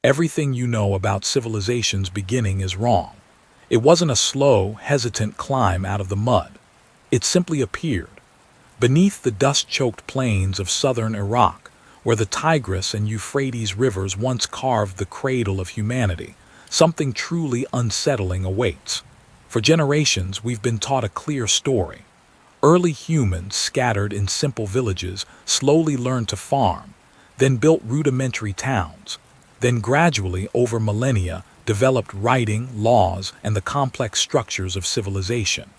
Everything you know about civilization's beginning is wrong. It wasn't a slow, hesitant climb out of the mud. It simply appeared. Beneath the dust-choked plains of southern Iraq, where the Tigris and Euphrates rivers once carved the cradle of humanity, something truly unsettling awaits. For generations, we've been taught a clear story. Early humans, scattered in simple villages, slowly learned to farm, then built rudimentary towns, then gradually, over millennia, developed writing, laws, and the complex structures of civilization.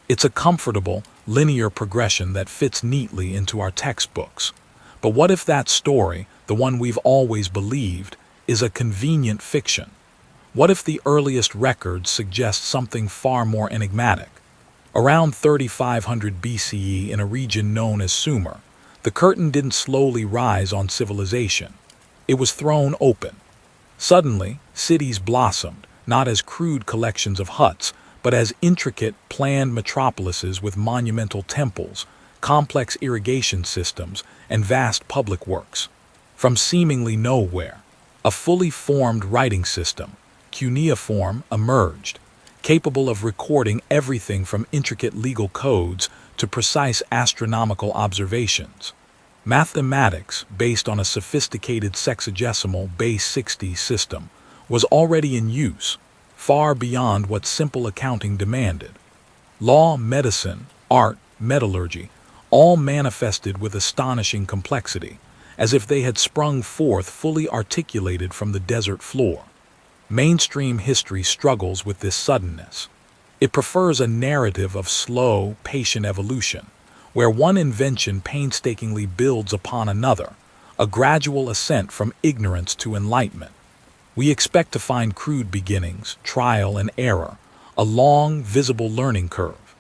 It's a comfortable, linear progression that fits neatly into our textbooks. But what if that story, the one we've always believed, is a convenient fiction? What if the earliest records suggest something far more enigmatic? Around 3500 BCE, in a region known as Sumer, the curtain didn't slowly rise on civilization. It was thrown open. Suddenly, cities blossomed, not as crude collections of huts, but as intricate, planned metropolises with monumental temples, complex irrigation systems, and vast public works. From seemingly nowhere, a fully formed writing system, cuneiform, emerged, capable of recording everything from intricate legal codes to precise astronomical observations. Mathematics, based on a sophisticated sexagesimal base 60 system, was already in use, far beyond what simple accounting demanded. Law, medicine, art, metallurgy, all manifested with astonishing complexity, as if they had sprung forth fully articulated from the desert floor. Mainstream history struggles with this suddenness. It prefers a narrative of slow, patient evolution, where one invention painstakingly builds upon another, a gradual ascent from ignorance to enlightenment. We expect to find crude beginnings, trial and error, a long, visible learning curve.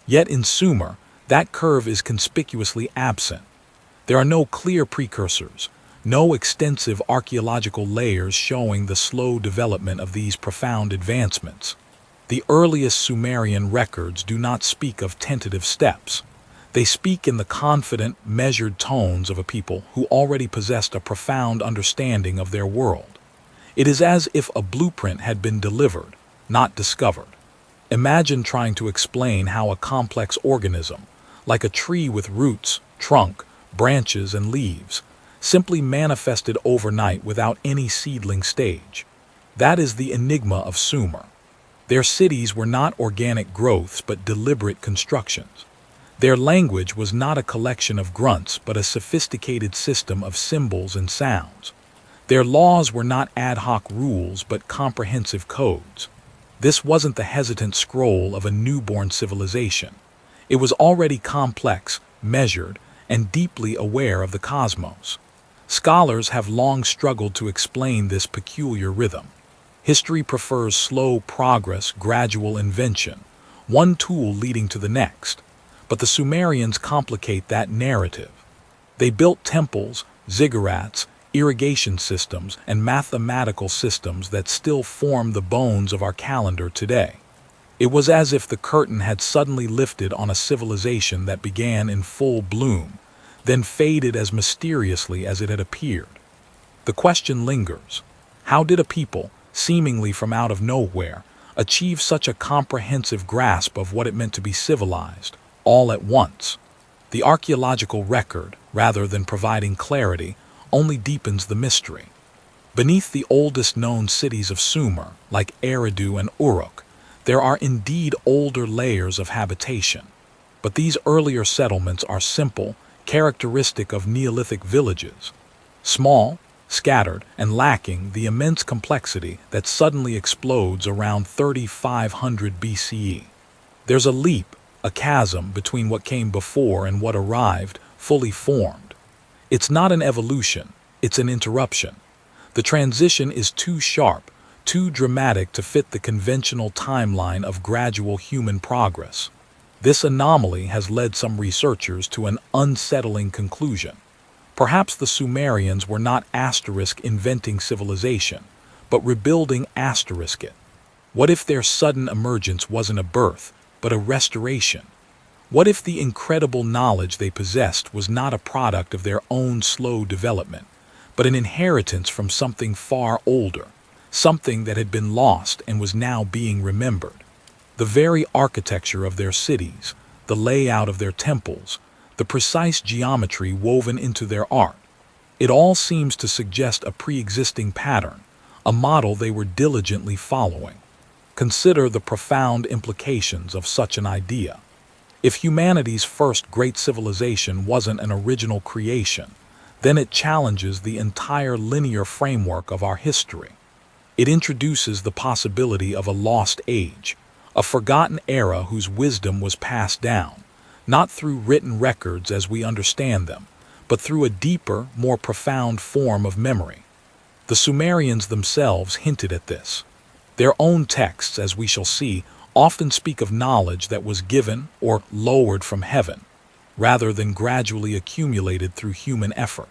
Yet in Sumer, that curve is conspicuously absent. There are no clear precursors, no extensive archaeological layers showing the slow development of these profound advancements. The earliest Sumerian records do not speak of tentative steps. They speak in the confident, measured tones of a people who already possessed a profound understanding of their world. It is as if a blueprint had been delivered, not discovered. Imagine trying to explain how a complex organism, like a tree with roots, trunk, branches, and leaves, simply manifested overnight without any seedling stage. That is the enigma of Sumer. Their cities were not organic growths but deliberate constructions. Their language was not a collection of grunts but a sophisticated system of symbols and sounds. Their laws were not ad hoc rules but comprehensive codes. This wasn't the hesitant scroll of a newborn civilization. It was already complex, measured, and deeply aware of the cosmos. Scholars have long struggled to explain this peculiar rhythm. History prefers slow progress, gradual invention, one tool leading to the next. But the Sumerians complicate that narrative. They built temples, ziggurats, irrigation systems, and mathematical systems that still form the bones of our calendar today. It was as if the curtain had suddenly lifted on a civilization that began in full bloom, then faded as mysteriously as it had appeared. The question lingers: how did a people, seemingly from out of nowhere, achieve such a comprehensive grasp of what it meant to be civilized, all at once? The archaeological record, rather than providing clarity, only deepens the mystery. Beneath the oldest known cities of Sumer, like Eridu and Uruk, there are indeed older layers of habitation. But these earlier settlements are simple, characteristic of Neolithic villages. Small, scattered, and lacking the immense complexity that suddenly explodes around 3500 BCE. There's a leap, a chasm between what came before and what arrived, fully formed. It's not an evolution, it's an interruption. The transition is too sharp, too dramatic to fit the conventional timeline of gradual human progress. This anomaly has led some researchers to an unsettling conclusion. Perhaps the Sumerians were not inventing civilization, but rebuilding it. What if their sudden emergence wasn't a birth, but a restoration? What if the incredible knowledge they possessed was not a product of their own slow development, but an inheritance from something far older, something that had been lost and was now being remembered. The very architecture of their cities, the layout of their temples, the precise geometry woven into their art, it all seems to suggest a pre-existing pattern, a model they were diligently following. Consider the profound implications of such an idea. If humanity's first great civilization wasn't an original creation, then it challenges the entire linear framework of our history. It introduces the possibility of a lost age, a forgotten era whose wisdom was passed down, not through written records as we understand them, but through a deeper, more profound form of memory. The Sumerians themselves hinted at this. Their own texts, as we shall see, often speak of knowledge that was given or lowered from heaven, rather than gradually accumulated through human effort.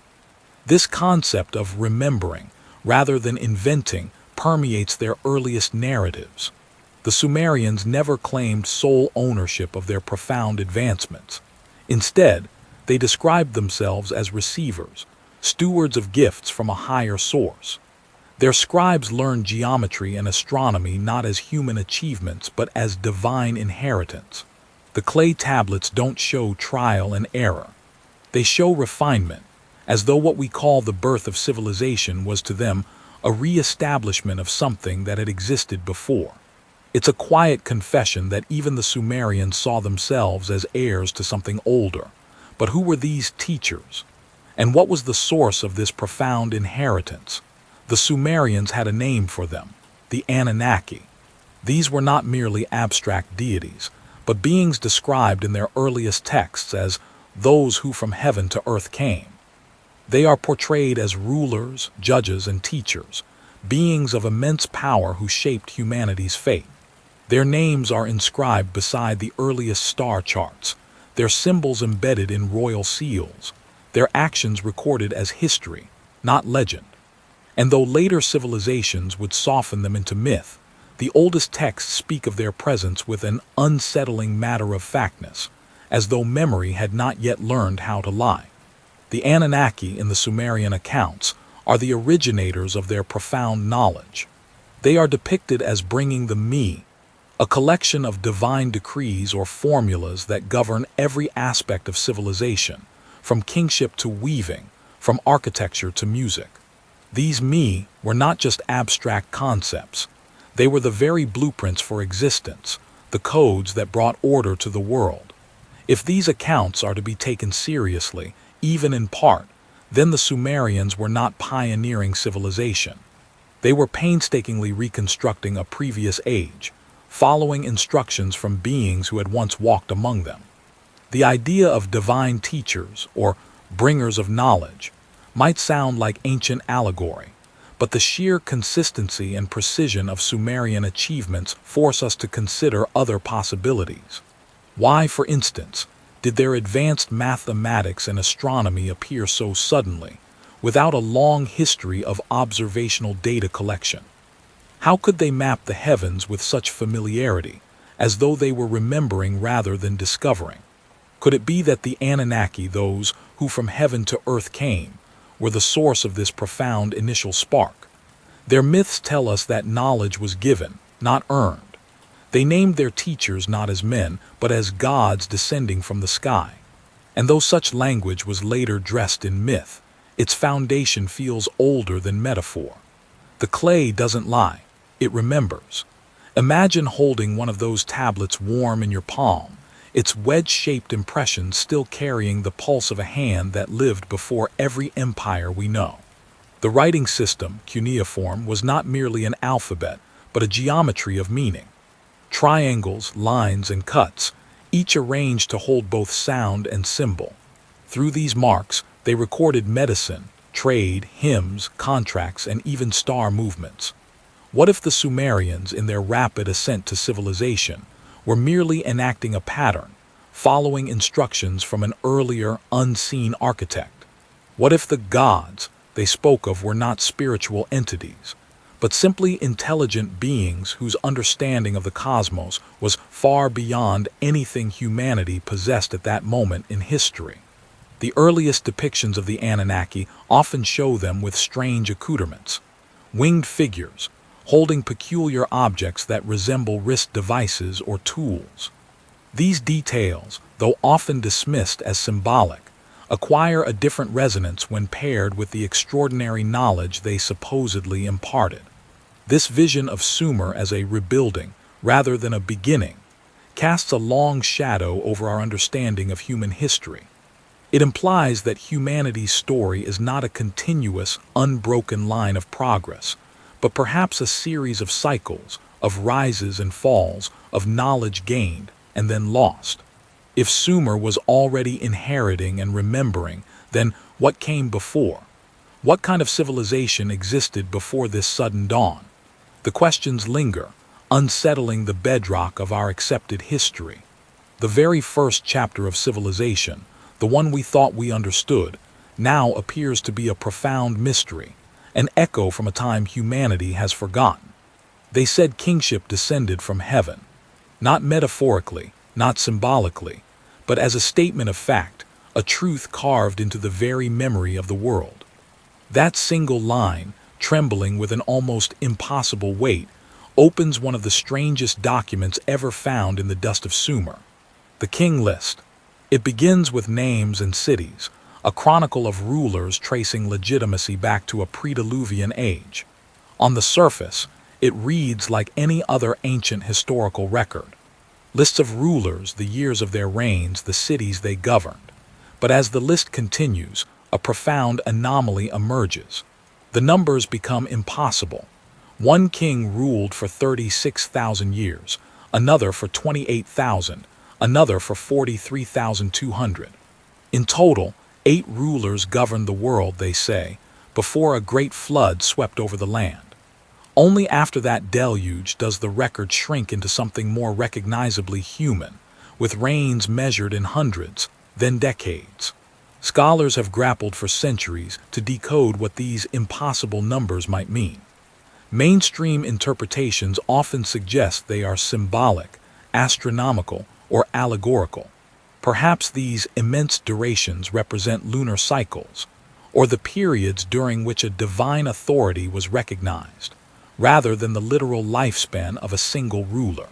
This concept of remembering, rather than inventing, permeates their earliest narratives. The Sumerians never claimed sole ownership of their profound advancements. Instead, they described themselves as receivers, stewards of gifts from a higher source. Their scribes learned geometry and astronomy not as human achievements but as divine inheritance. The clay tablets don't show trial and error. They show refinement, as though what we call the birth of civilization was to them a re-establishment of something that had existed before. It's a quiet confession that even the Sumerians saw themselves as heirs to something older. But who were these teachers? And what was the source of this profound inheritance? The Sumerians had a name for them, the Anunnaki. These were not merely abstract deities, but beings described in their earliest texts as those who from heaven to earth came. They are portrayed as rulers, judges, and teachers, beings of immense power who shaped humanity's fate. Their names are inscribed beside the earliest star charts, their symbols embedded in royal seals, their actions recorded as history, not legend. And though later civilizations would soften them into myth, the oldest texts speak of their presence with an unsettling matter-of-factness, as though memory had not yet learned how to lie. The Anunnaki in the Sumerian accounts are the originators of their profound knowledge. They are depicted as bringing the me, a collection of divine decrees or formulas that govern every aspect of civilization, from kingship to weaving, from architecture to music. These me were not just abstract concepts. They were the very blueprints for existence, the codes that brought order to the world. If these accounts are to be taken seriously, even in part, then the Sumerians were not pioneering civilization. They were painstakingly reconstructing a previous age, following instructions from beings who had once walked among them. The idea of divine teachers, or bringers of knowledge, might sound like ancient allegory, but the sheer consistency and precision of Sumerian achievements force us to consider other possibilities. Why, for instance, did their advanced mathematics and astronomy appear so suddenly, without a long history of observational data collection? How could they map the heavens with such familiarity, as though they were remembering rather than discovering? Could it be that the Anunnaki, those who from heaven to earth came, were the source of this profound initial spark? Their myths tell us that knowledge was given, not earned. They named their teachers not as men, but as gods descending from the sky. And though such language was later dressed in myth, its foundation feels older than metaphor. The clay doesn't lie, it remembers. Imagine holding one of those tablets warm in your palm, its wedge-shaped impressions still carrying the pulse of a hand that lived before every empire we know. The writing system, cuneiform, was not merely an alphabet, but a geometry of meaning. Triangles, lines, and cuts, each arranged to hold both sound and symbol. Through these marks, they recorded medicine, trade, hymns, contracts, and even star movements. What if the Sumerians, in their rapid ascent to civilization, were merely enacting a pattern, following instructions from an earlier, unseen architect? What if the gods they spoke of were not spiritual entities, but simply intelligent beings whose understanding of the cosmos was far beyond anything humanity possessed at that moment in history? The earliest depictions of the Anunnaki often show them with strange accoutrements, winged figures, holding peculiar objects that resemble wrist devices or tools. These details, though often dismissed as symbolic, acquire a different resonance when paired with the extraordinary knowledge they supposedly imparted. This vision of Sumer as a rebuilding, rather than a beginning, casts a long shadow over our understanding of human history. It implies that humanity's story is not a continuous, unbroken line of progress, but perhaps a series of cycles, of rises and falls, of knowledge gained and then lost. If Sumer was already inheriting and remembering, then what came before? What kind of civilization existed before this sudden dawn? The questions linger, unsettling the bedrock of our accepted history. The very first chapter of civilization, the one we thought we understood, now appears to be a profound mystery, an echo from a time humanity has forgotten. They said kingship descended from heaven, not metaphorically, not symbolically, but as a statement of fact, a truth carved into the very memory of the world. That single line, trembling with an almost impossible weight, opens one of the strangest documents ever found in the dust of Sumer, the King List. It begins with names and cities, a chronicle of rulers tracing legitimacy back to a pre-Diluvian age. On the surface, it reads like any other ancient historical record. Lists of rulers, the years of their reigns, the cities they governed. But as the list continues, a profound anomaly emerges. The numbers become impossible. One king ruled for 36,000 years, another for 28,000, another for 43,200. In total, 8 rulers governed the world, they say, before a great flood swept over the land. Only after that deluge does the record shrink into something more recognizably human, with reigns measured in hundreds, then decades. Scholars have grappled for centuries to decode what these impossible numbers might mean. Mainstream interpretations often suggest they are symbolic, astronomical, or allegorical. Perhaps these immense durations represent lunar cycles, or the periods during which a divine authority was recognized, rather than the literal lifespan of a single ruler.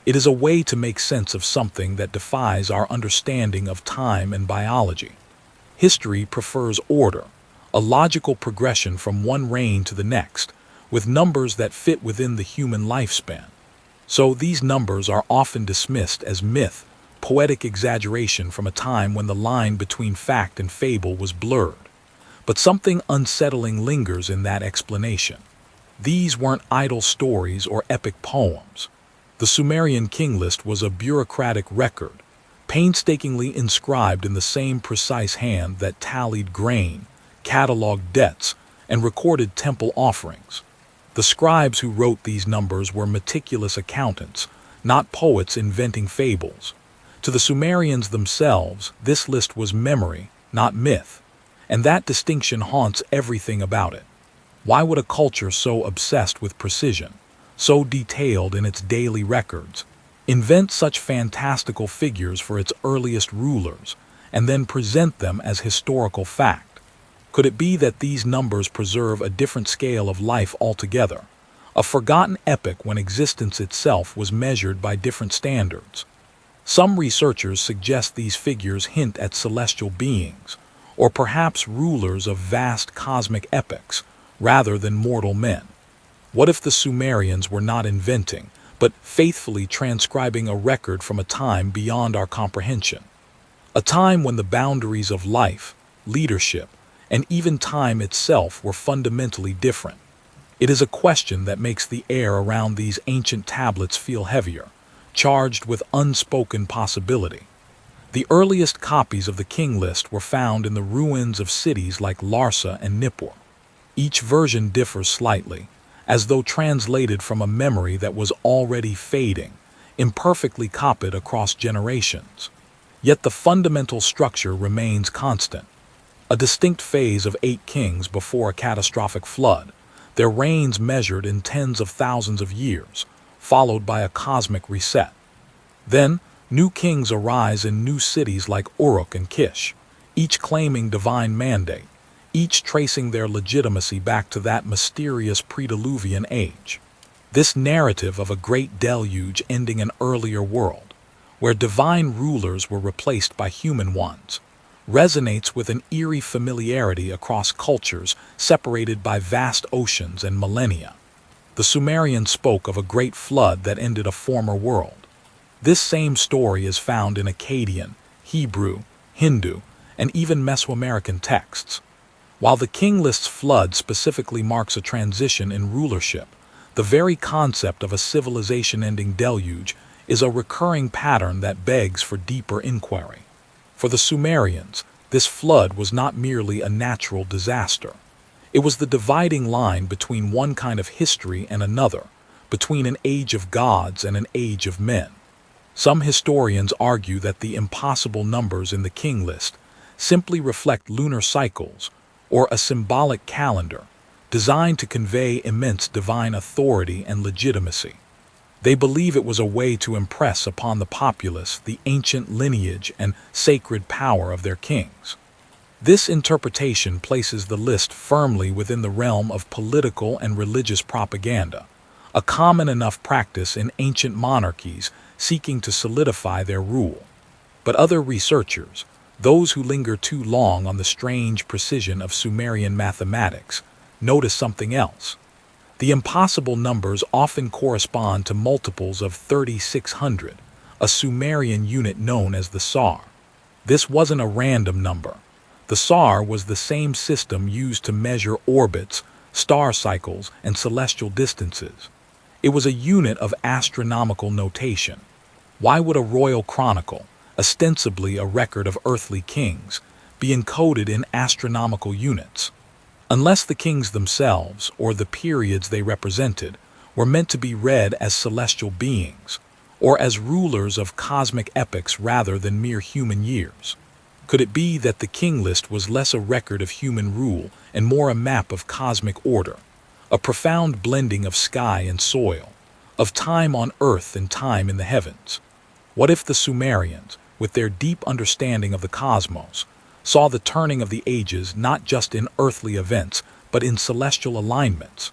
It is a way to make sense of something that defies our understanding of time and biology. History prefers order, a logical progression from one reign to the next, with numbers that fit within the human lifespan. So these numbers are often dismissed as myth, poetic exaggeration from a time when the line between fact and fable was blurred. But something unsettling lingers in that explanation. These weren't idle stories or epic poems. The Sumerian king list was a bureaucratic record, painstakingly inscribed in the same precise hand that tallied grain, cataloged debts, and recorded temple offerings. The scribes who wrote these numbers were meticulous accountants, not poets inventing fables. To the Sumerians themselves, this list was memory, not myth, and that distinction haunts everything about it. Why would a culture so obsessed with precision, so detailed in its daily records, invent such fantastical figures for its earliest rulers, and then present them as historical fact? Could it be that these numbers preserve a different scale of life altogether, a forgotten epoch when existence itself was measured by different standards? Some researchers suggest these figures hint at celestial beings, or perhaps rulers of vast cosmic epochs, rather than mortal men. What if the Sumerians were not inventing, but faithfully transcribing a record from a time beyond our comprehension? A time when the boundaries of life, leadership, and even time itself were fundamentally different. It is a question that makes the air around these ancient tablets feel heavier, charged with unspoken possibility. The earliest copies of the king list were found in the ruins of cities like Larsa and Nippur. Each version differs slightly, as though translated from a memory that was already fading, imperfectly copied across generations. Yet the fundamental structure remains constant. A distinct phase of 8 kings before a catastrophic flood, their reigns measured in tens of thousands of years, followed by a cosmic reset. Then, new kings arise in new cities like Uruk and Kish, each claiming divine mandate, each tracing their legitimacy back to that mysterious pre-Diluvian age. This narrative of a great deluge ending an earlier world, where divine rulers were replaced by human ones, resonates with an eerie familiarity across cultures separated by vast oceans and millennia. The Sumerians spoke of a great flood that ended a former world. This same story is found in Akkadian, Hebrew, Hindu, and even Mesoamerican texts. While the king list's flood specifically marks a transition in rulership, the very concept of a civilization-ending deluge is a recurring pattern that begs for deeper inquiry. For the Sumerians, this flood was not merely a natural disaster. It was the dividing line between one kind of history and another, between an age of gods and an age of men. Some historians argue that the impossible numbers in the king list simply reflect lunar cycles, or a symbolic calendar, designed to convey immense divine authority and legitimacy. They believe it was a way to impress upon the populace the ancient lineage and sacred power of their kings. This interpretation places the list firmly within the realm of political and religious propaganda, a common enough practice in ancient monarchies seeking to solidify their rule. But other researchers, those who linger too long on the strange precision of Sumerian mathematics, notice something else. The impossible numbers often correspond to multiples of 3,600, a Sumerian unit known as the sar. This wasn't a random number. The sar was the same system used to measure orbits, star cycles, and celestial distances. It was a unit of astronomical notation. Why would a royal chronicle, ostensibly a record of earthly kings, be encoded in astronomical units? Unless the kings themselves, or the periods they represented, were meant to be read as celestial beings, or as rulers of cosmic epochs rather than mere human years. Could it be that the king list was less a record of human rule and more a map of cosmic order, a profound blending of sky and soil, of time on earth and time in the heavens? What if the Sumerians, with their deep understanding of the cosmos, saw the turning of the ages not just in earthly events, but in celestial alignments?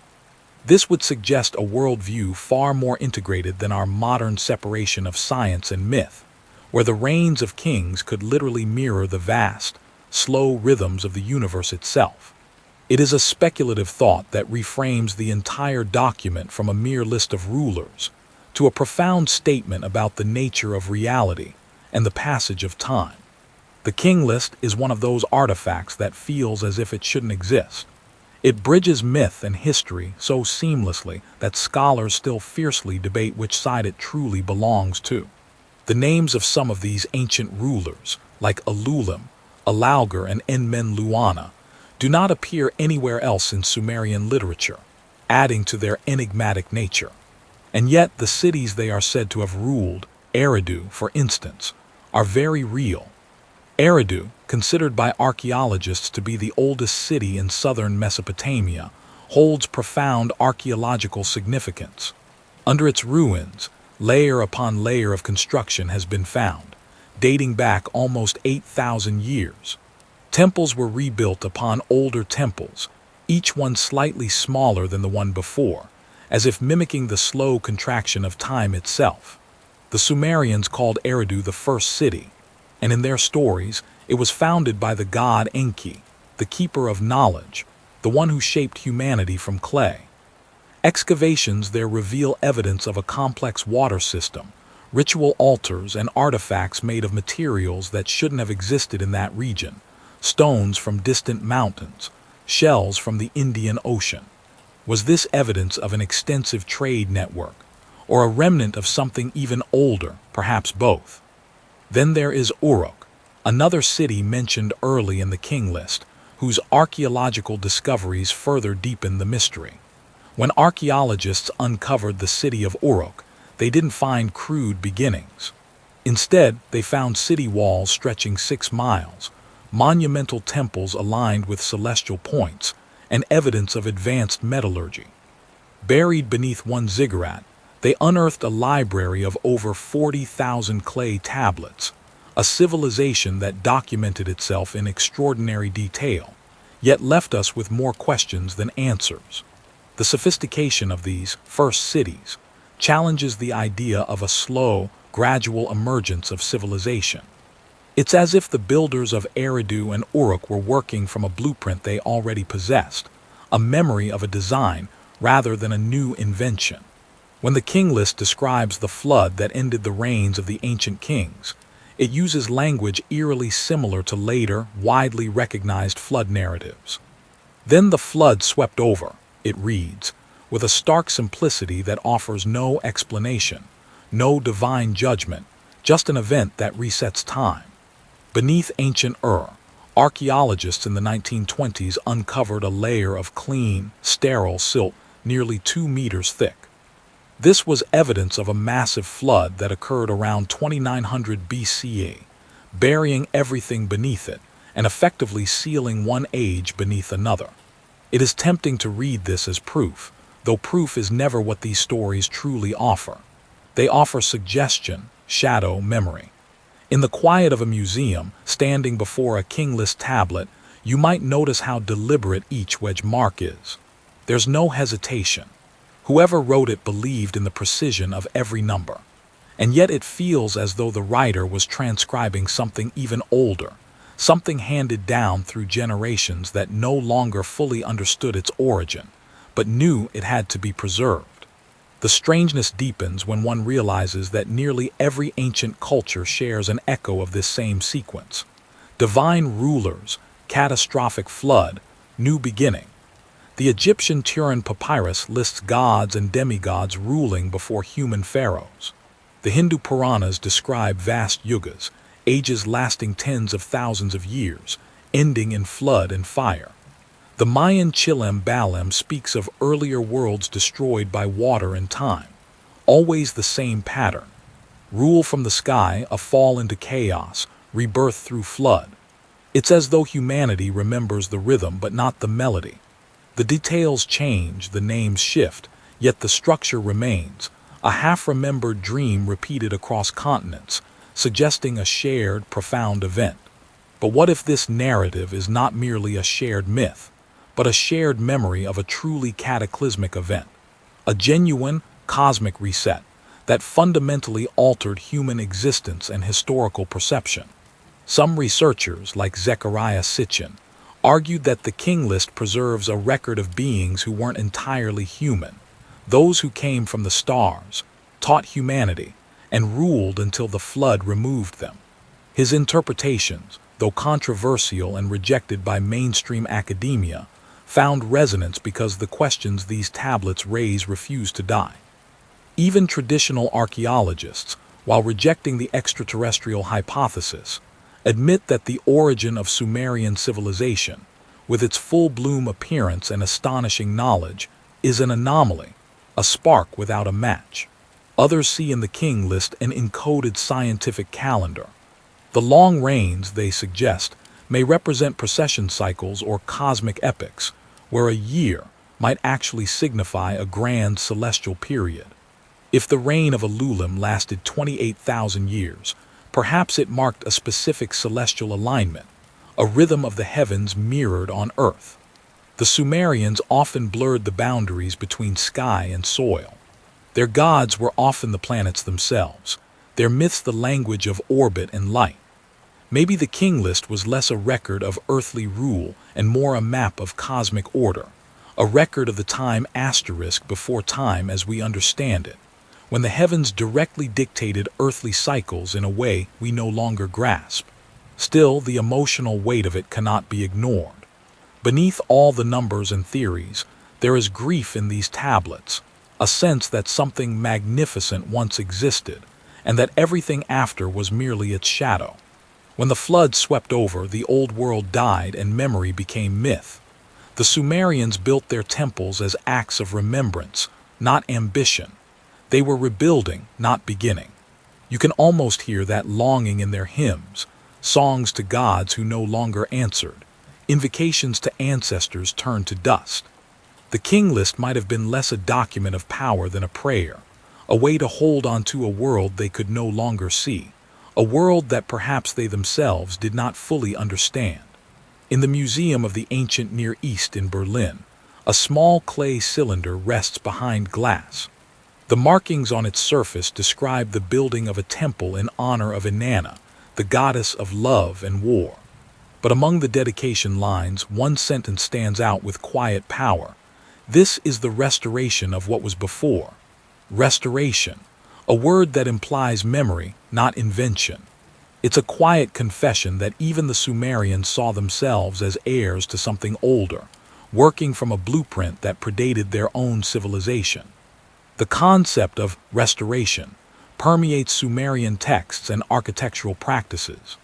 This would suggest a worldview far more integrated than our modern separation of science and myth, where the reigns of kings could literally mirror the vast, slow rhythms of the universe itself. It is a speculative thought that reframes the entire document from a mere list of rulers to a profound statement about the nature of reality and the passage of time. The king list is one of those artifacts that feels as if it shouldn't exist. It bridges myth and history so seamlessly that scholars still fiercely debate which side it truly belongs to. The names of some of these ancient rulers, like Alulim, Alaulgar, and Enmenluana, do not appear anywhere else in Sumerian literature, adding to their enigmatic nature. And yet the cities they are said to have ruled, Eridu, for instance, are very real. Eridu, considered by archaeologists to be the oldest city in southern Mesopotamia, holds profound archaeological significance. Under its ruins, layer upon layer of construction has been found, dating back almost 8,000 years. Temples were rebuilt upon older temples, each one slightly smaller than the one before, as if mimicking the slow contraction of time itself. The Sumerians called Eridu the first city, and in their stories, it was founded by the god Enki, the keeper of knowledge, the one who shaped humanity from clay. Excavations there reveal evidence of a complex water system, ritual altars, and artifacts made of materials that shouldn't have existed in that region, stones from distant mountains, shells from the Indian Ocean. Was this evidence of an extensive trade network, or a remnant of something even older, perhaps both? Then there is Uruk, another city mentioned early in the king list, whose archaeological discoveries further deepen the mystery. When archaeologists uncovered the city of Uruk, they didn't find crude beginnings. Instead, they found city walls stretching 6 miles, monumental temples aligned with celestial points, and evidence of advanced metallurgy. Buried beneath one ziggurat, they unearthed a library of over 40,000 clay tablets, a civilization that documented itself in extraordinary detail, yet left us with more questions than answers. The sophistication of these first cities challenges the idea of a slow, gradual emergence of civilization. It's as if the builders of Eridu and Uruk were working from a blueprint they already possessed, a memory of a design rather than a new invention. When the king list describes the flood that ended the reigns of the ancient kings, it uses language eerily similar to later, widely recognized flood narratives. Then the flood swept over, it reads, with a stark simplicity that offers no explanation, no divine judgment, just an event that resets time. Beneath ancient Ur, archaeologists in the 1920s uncovered a layer of clean, sterile silt nearly 2 meters thick. This was evidence of a massive flood that occurred around 2900 BCE, burying everything beneath it and effectively sealing one age beneath another. It is tempting to read this as proof, though proof is never what these stories truly offer. They offer suggestion, shadow, memory. In the quiet of a museum, standing before a kingless tablet, you might notice how deliberate each wedge mark is. There's no hesitation. Whoever wrote it believed in the precision of every number. And yet it feels as though the writer was transcribing something even older, something handed down through generations that no longer fully understood its origin, but knew it had to be preserved. The strangeness deepens when one realizes that nearly every ancient culture shares an echo of this same sequence. Divine rulers, catastrophic flood, new beginning. The Egyptian Turin Papyrus lists gods and demigods ruling before human pharaohs. The Hindu Puranas describe vast yugas, ages lasting tens of thousands of years, ending in flood and fire. The Mayan Chilem Balem speaks of earlier worlds destroyed by water and time. Always the same pattern. Rule from the sky, a fall into chaos, rebirth through flood. It's as though humanity remembers the rhythm but not the melody. The details change, the names shift, yet the structure remains, a half-remembered dream repeated across continents, suggesting a shared, profound event. But what if this narrative is not merely a shared myth, but a shared memory of a truly cataclysmic event, a genuine, cosmic reset that fundamentally altered human existence and historical perception? Some researchers, like Zechariah Sitchin, argued that the king list preserves a record of beings who weren't entirely human, those who came from the stars, taught humanity, and ruled until the flood removed them. His interpretations, though controversial and rejected by mainstream academia, found resonance because the questions these tablets raise refuse to die. Even traditional archaeologists, while rejecting the extraterrestrial hypothesis, admit that the origin of Sumerian civilization, with its full-bloom appearance and astonishing knowledge, is an anomaly, a spark without a match. Others see in the king list an encoded scientific calendar. The long reigns, they suggest, may represent precession cycles or cosmic epochs, where a year might actually signify a grand celestial period. If the reign of Ululim lasted 28,000 years, perhaps it marked a specific celestial alignment, a rhythm of the heavens mirrored on earth. The Sumerians often blurred the boundaries between sky and soil. Their gods were often the planets themselves, their myths the language of orbit and light. Maybe the king list was less a record of earthly rule and more a map of cosmic order, a record of the time asterisk before time as we understand it, when the heavens directly dictated earthly cycles in a way we no longer grasp. Still, the emotional weight of it cannot be ignored. Beneath all the numbers and theories, there is grief in these tablets, a sense that something magnificent once existed, and that everything after was merely its shadow. When the flood swept over, the old world died and memory became myth. The Sumerians built their temples as acts of remembrance, not ambition. They were rebuilding, not beginning. You can almost hear that longing in their hymns, songs to gods who no longer answered, invocations to ancestors turned to dust. The king list might have been less a document of power than a prayer, a way to hold on to a world they could no longer see, a world that perhaps they themselves did not fully understand. In the Museum of the Ancient Near East in Berlin, a small clay cylinder rests behind glass. The markings on its surface describe the building of a temple in honor of Inanna, the goddess of love and war. But among the dedication lines, one sentence stands out with quiet power. This is the restoration of what was before. Restoration, a word that implies memory, not invention. It's a quiet confession that even the Sumerians saw themselves as heirs to something older, working from a blueprint that predated their own civilization. The concept of restoration permeates Sumerian texts and architectural practices.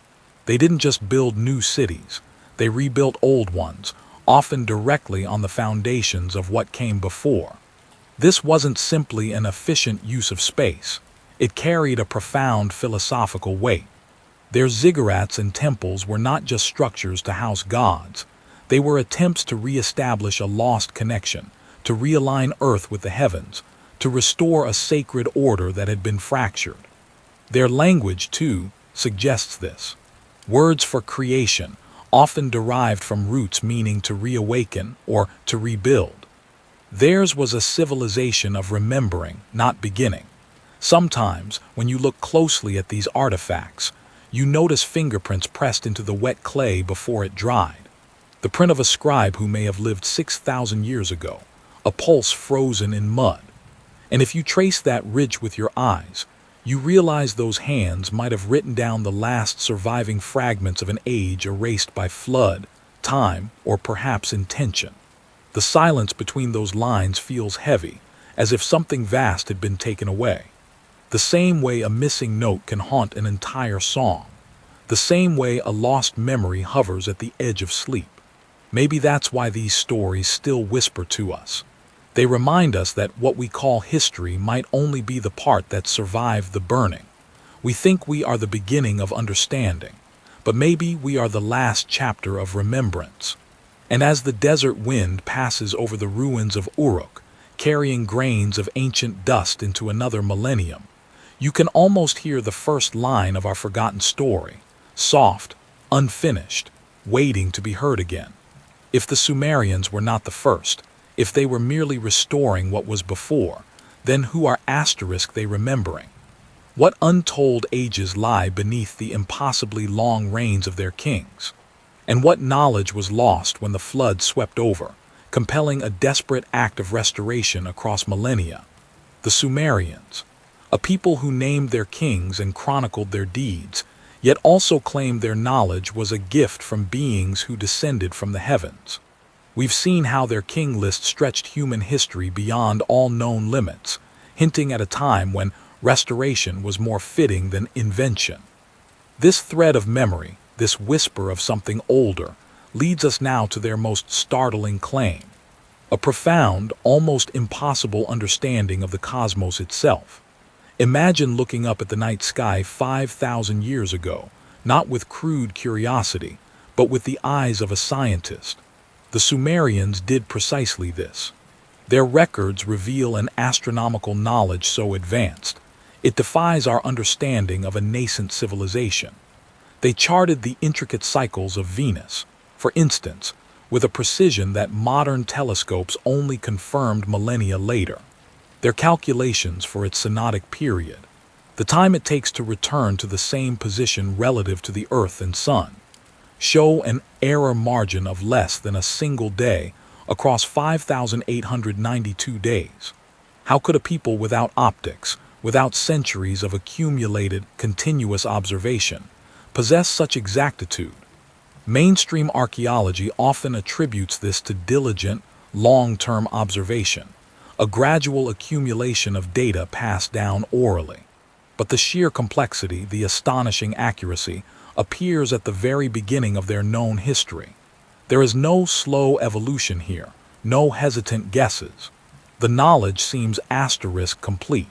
They didn't just build new cities, they rebuilt old ones, often directly on the foundations of what came before. This wasn't simply an efficient use of space, it carried a profound philosophical weight. Their ziggurats and temples were not just structures to house gods, they were attempts to re-establish a lost connection, to realign Earth with the heavens, to restore a sacred order that had been fractured. Their language, too, suggests this. Words for creation, often derived from roots meaning to reawaken or to rebuild. Theirs was a civilization of remembering, not beginning. Sometimes, when you look closely at these artifacts, you notice fingerprints pressed into the wet clay before it dried. The print of a scribe who may have lived 6,000 years ago, a pulse frozen in mud. And if you trace that ridge with your eyes, you realize those hands might have written down the last surviving fragments of an age erased by flood, time, or perhaps intention. The silence between those lines feels heavy, as if something vast had been taken away. The same way a missing note can haunt an entire song. The same way a lost memory hovers at the edge of sleep. Maybe that's why these stories still whisper to us. They remind us that what we call history might only be the part that survived the burning. We think we are the beginning of understanding, but maybe we are the last chapter of remembrance. And as the desert wind passes over the ruins of Uruk, carrying grains of ancient dust into another millennium, you can almost hear the first line of our forgotten story, soft, unfinished, waiting to be heard again. If the Sumerians were not the first, if they were merely restoring what was before, then who are they remembering? What untold ages lie beneath the impossibly long reigns of their kings? And what knowledge was lost when the flood swept over, compelling a desperate act of restoration across millennia? The Sumerians, a people who named their kings and chronicled their deeds, yet also claimed their knowledge was a gift from beings who descended from the heavens. We've seen how their king list stretched human history beyond all known limits, hinting at a time when restoration was more fitting than invention. This thread of memory, this whisper of something older, leads us now to their most startling claim. A profound, almost impossible understanding of the cosmos itself. Imagine looking up at the night sky 5,000 years ago, not with crude curiosity, but with the eyes of a scientist. The Sumerians did precisely this. Their records reveal an astronomical knowledge so advanced, it defies our understanding of a nascent civilization. They charted the intricate cycles of Venus, for instance, with a precision that modern telescopes only confirmed millennia later. Their calculations for its synodic period, the time it takes to return to the same position relative to the Earth and Sun, show an error margin of less than a single day across 5,892 days. How could a people without optics, without centuries of accumulated, continuous observation, possess such exactitude? Mainstream archaeology often attributes this to diligent, long-term observation, a gradual accumulation of data passed down orally. But the sheer complexity, the astonishing accuracy, appears at the very beginning of their known history. There is no slow evolution here, no hesitant guesses. The knowledge seems complete.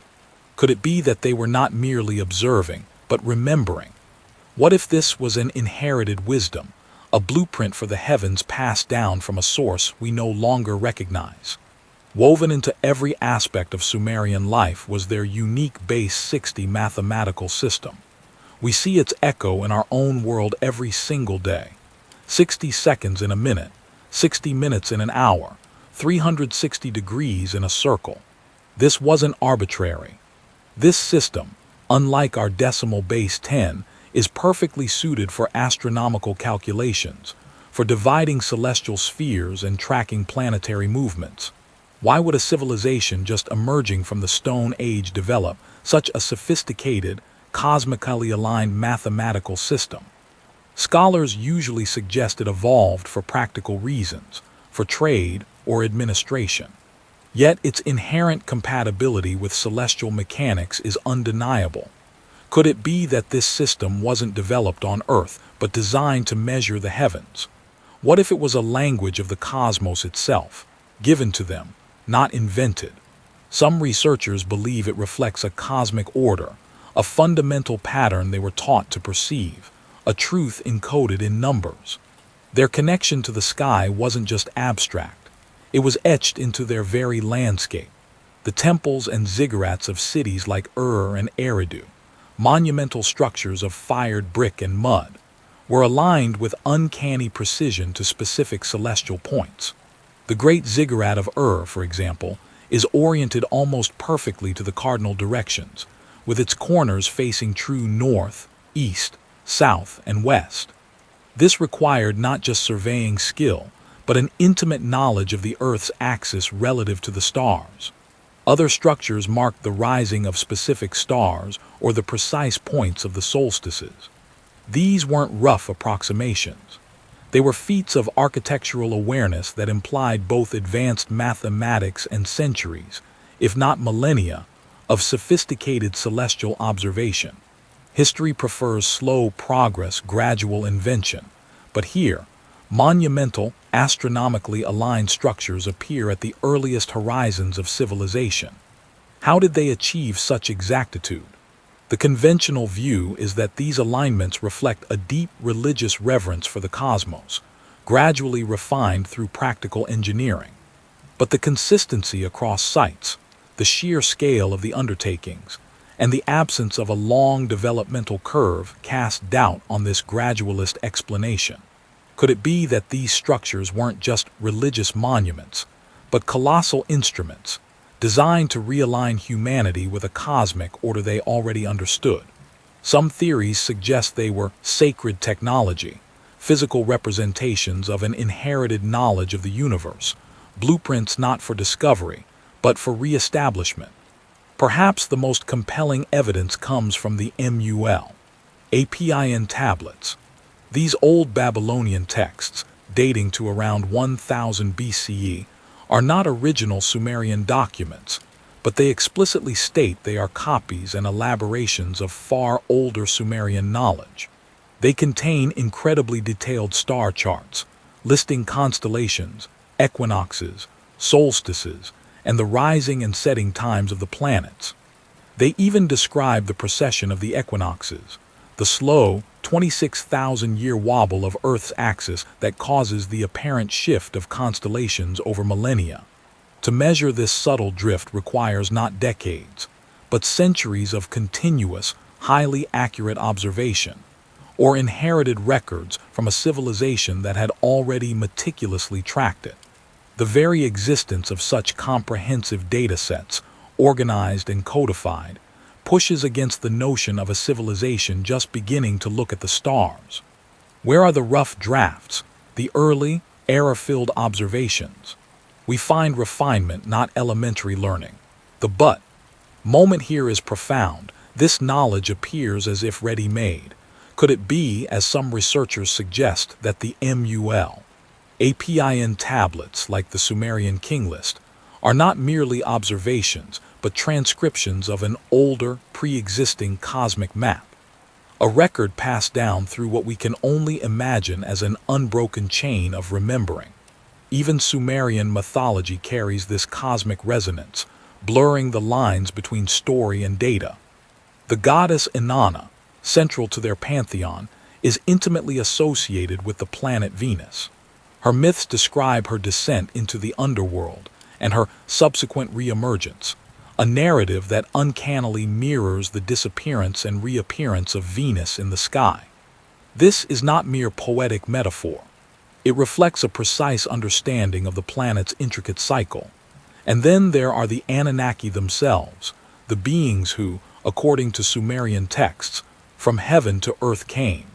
Could it be that they were not merely observing, but remembering? What if this was an inherited wisdom, a blueprint for the heavens passed down from a source we no longer recognize? Woven into every aspect of Sumerian life was their unique base 60 mathematical system. We see its echo in our own world every single day. 60 seconds in a minute, 60 minutes in an hour, 360 degrees in a circle. This wasn't arbitrary. This system, unlike our decimal base 10, is perfectly suited for astronomical calculations, for dividing celestial spheres and tracking planetary movements. Why would a civilization just emerging from the Stone Age develop such a sophisticated, cosmically aligned mathematical system? Scholars usually suggest it evolved for practical reasons, for trade or administration. Yet its inherent compatibility with celestial mechanics is undeniable. Could it be that this system wasn't developed on Earth, but designed to measure the heavens? What if it was a language of the cosmos itself, given to them, not invented? Some researchers believe it reflects a cosmic order, a fundamental pattern they were taught to perceive, a truth encoded in numbers. Their connection to the sky wasn't just abstract. It was etched into their very landscape. The temples and ziggurats of cities like Ur and Eridu, monumental structures of fired brick and mud, were aligned with uncanny precision to specific celestial points. The great ziggurat of Ur, for example, is oriented almost perfectly to the cardinal directions, with its corners facing true north, east, south, and west. This required not just surveying skill, but an intimate knowledge of the Earth's axis relative to the stars. Other structures marked the rising of specific stars or the precise points of the solstices. These weren't rough approximations. They were feats of architectural awareness that implied both advanced mathematics and centuries, if not millennia, of sophisticated celestial observation. History prefers slow progress, gradual invention, but here, monumental, astronomically aligned structures appear at the earliest horizons of civilization. How did they achieve such exactitude? The conventional view is that these alignments reflect a deep religious reverence for the cosmos, gradually refined through practical engineering. But the consistency across sites, the sheer scale of the undertakings, and the absence of a long developmental curve cast doubt on this gradualist explanation. Could it be that these structures weren't just religious monuments, but colossal instruments, designed to realign humanity with a cosmic order they already understood? Some theories suggest they were sacred technology, physical representations of an inherited knowledge of the universe, blueprints not for discovery, but for re-establishment. Perhaps the most compelling evidence comes from the Appian tablets. These old Babylonian texts, dating to around 1000 BCE, are not original Sumerian documents, but they explicitly state they are copies and elaborations of far older Sumerian knowledge. They contain incredibly detailed star charts, listing constellations, equinoxes, solstices, and the rising and setting times of the planets. They even describe the precession of the equinoxes, the slow, 26,000-year wobble of Earth's axis that causes the apparent shift of constellations over millennia. To measure this subtle drift requires not decades, but centuries of continuous, highly accurate observation, or inherited records from a civilization that had already meticulously tracked it. The very existence of such comprehensive data sets, organized and codified, pushes against the notion of a civilization just beginning to look at the stars. Where are the rough drafts, the early, error-filled observations? We find refinement, not elementary learning. The but moment here is profound. This knowledge appears as if ready-made. Could it be, as some researchers suggest, that the Appian tablets, like the Sumerian king list, are not merely observations, but transcriptions of an older, pre-existing cosmic map? A record passed down through what we can only imagine as an unbroken chain of remembering. Even Sumerian mythology carries this cosmic resonance, blurring the lines between story and data. The goddess Inanna, central to their pantheon, is intimately associated with the planet Venus. Her myths describe her descent into the underworld and her subsequent re-emergence, a narrative that uncannily mirrors the disappearance and reappearance of Venus in the sky. This is not mere poetic metaphor. It reflects a precise understanding of the planet's intricate cycle. And then there are the Anunnaki themselves, the beings who, according to Sumerian texts, from heaven to earth came.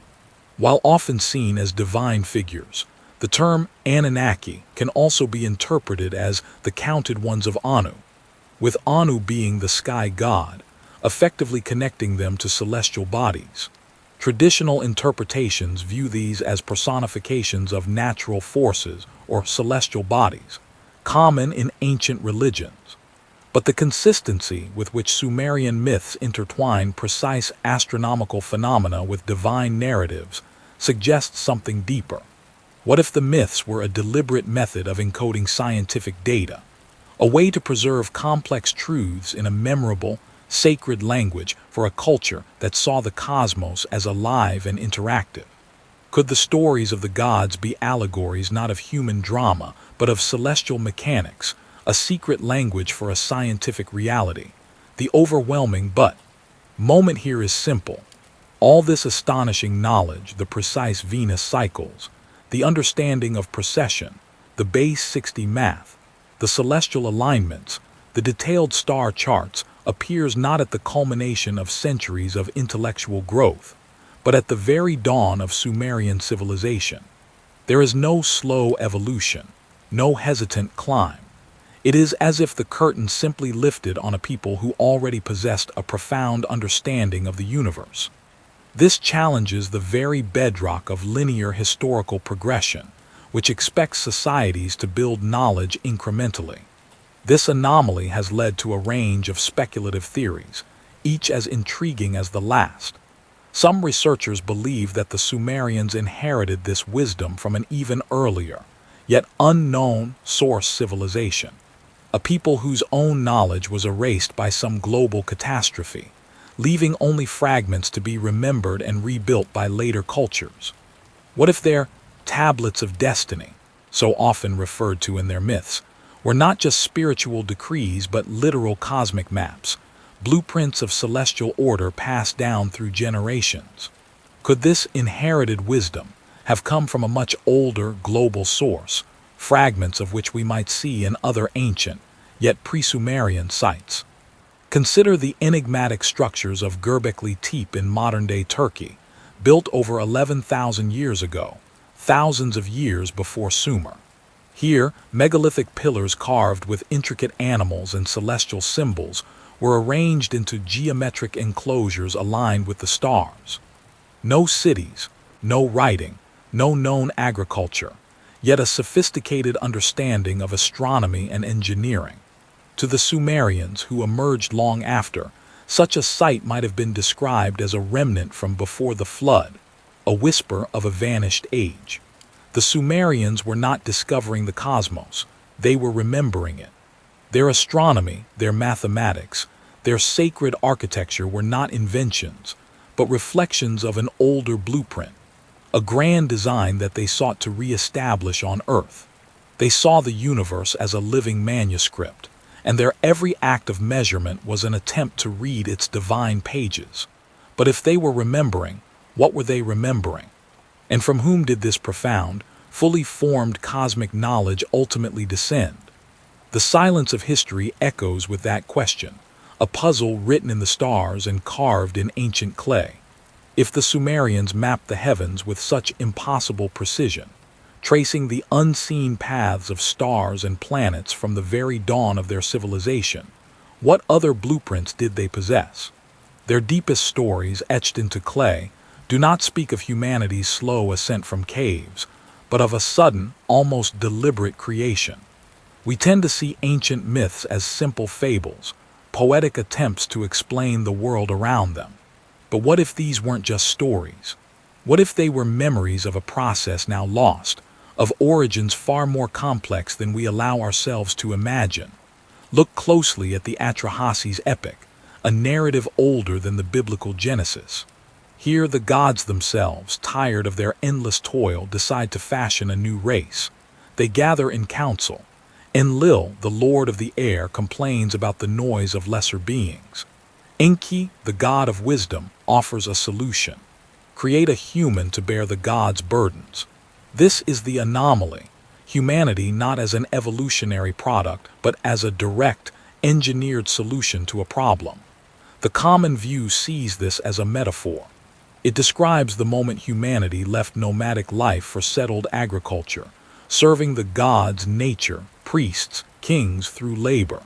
While often seen as divine figures, the term Anunnaki can also be interpreted as the counted ones of Anu, with Anu being the sky god, effectively connecting them to celestial bodies. Traditional interpretations view these as personifications of natural forces or celestial bodies, common in ancient religions. But the consistency with which Sumerian myths intertwine precise astronomical phenomena with divine narratives suggests something deeper. What if the myths were a deliberate method of encoding scientific data, a way to preserve complex truths in a memorable, sacred language for a culture that saw the cosmos as alive and interactive? Could the stories of the gods be allegories not of human drama, but of celestial mechanics, a secret language for a scientific reality? The overwhelming but moment here is simple. All this astonishing knowledge, the precise Venus cycles, the understanding of precession, the base 60 math, the celestial alignments, the detailed star charts, appears not at the culmination of centuries of intellectual growth, but at the very dawn of Sumerian civilization. There is no slow evolution, no hesitant climb. It is as if the curtain simply lifted on a people who already possessed a profound understanding of the universe. This challenges the very bedrock of linear historical progression, which expects societies to build knowledge incrementally. This anomaly has led to a range of speculative theories, each as intriguing as the last. Some researchers believe that the Sumerians inherited this wisdom from an even earlier, yet unknown source civilization, a people whose own knowledge was erased by some global catastrophe, leaving only fragments to be remembered and rebuilt by later cultures. What if their tablets of destiny, so often referred to in their myths, were not just spiritual decrees but literal cosmic maps, blueprints of celestial order passed down through generations? Could this inherited wisdom have come from a much older global source, fragments of which we might see in other ancient, yet pre-Sumerian sites? Consider the enigmatic structures of Göbekli Tepe in modern-day Turkey, built over 11,000 years ago, thousands of years before Sumer. Here, megalithic pillars carved with intricate animals and celestial symbols were arranged into geometric enclosures aligned with the stars. No cities, no writing, no known agriculture, yet a sophisticated understanding of astronomy and engineering. To the Sumerians, who emerged long after, such a site might have been described as a remnant from before the flood, a whisper of a vanished age. The Sumerians were not discovering the cosmos, they were remembering it. Their astronomy, their mathematics, their sacred architecture were not inventions, but reflections of an older blueprint, a grand design that they sought to re-establish on Earth. They saw the universe as a living manuscript, and their every act of measurement was an attempt to read its divine pages. But if they were remembering, what were they remembering? And from whom did this profound, fully formed cosmic knowledge ultimately descend? The silence of history echoes with that question, a puzzle written in the stars and carved in ancient clay. If the Sumerians mapped the heavens with such impossible precision, tracing the unseen paths of stars and planets from the very dawn of their civilization, what other blueprints did they possess? Their deepest stories, etched into clay, do not speak of humanity's slow ascent from caves, but of a sudden, almost deliberate creation. We tend to see ancient myths as simple fables, poetic attempts to explain the world around them. But what if these weren't just stories? What if they were memories of a process now lost, of origins far more complex than we allow ourselves to imagine? Look closely at the Atrahasis epic, a narrative older than the biblical Genesis. Here the gods themselves, tired of their endless toil, decide to fashion a new race. They gather in council, Enlil, the lord of the air, complains about the noise of lesser beings. Enki, the god of wisdom, offers a solution. Create a human to bear the god's burdens. This is the anomaly. Humanity not as an evolutionary product, but as a direct, engineered solution to a problem. The common view sees this as a metaphor. It describes the moment humanity left nomadic life for settled agriculture, serving the gods, nature, priests, kings through labor.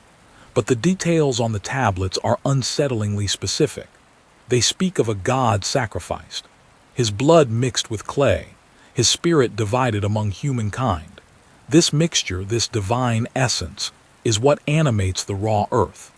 But the details on the tablets are unsettlingly specific. They speak of a god sacrificed, his blood mixed with clay, his spirit divided among humankind. This mixture, this divine essence, is what animates the raw earth.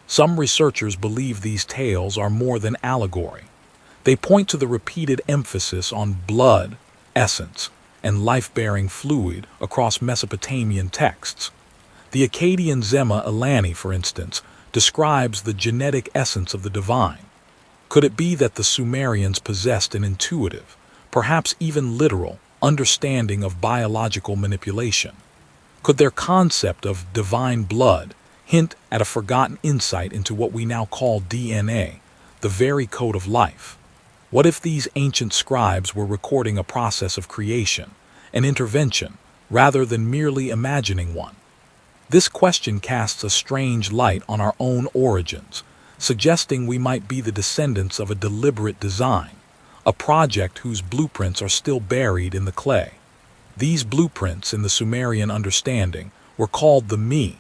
Some researchers believe these tales are more than allegory. They point to the repeated emphasis on blood, essence, and life-bearing fluid across Mesopotamian texts. The Akkadian Zema Ilani, for instance, describes the genetic essence of the divine. Could it be that the Sumerians possessed an intuitive, perhaps even literal, understanding of biological manipulation? Could their concept of divine blood hint at a forgotten insight into what we now call DNA, the very code of life? What if these ancient scribes were recording a process of creation, an intervention, rather than merely imagining one? This question casts a strange light on our own origins, suggesting we might be the descendants of a deliberate design, a project whose blueprints are still buried in the clay. These blueprints, in the Sumerian understanding, were called the Me,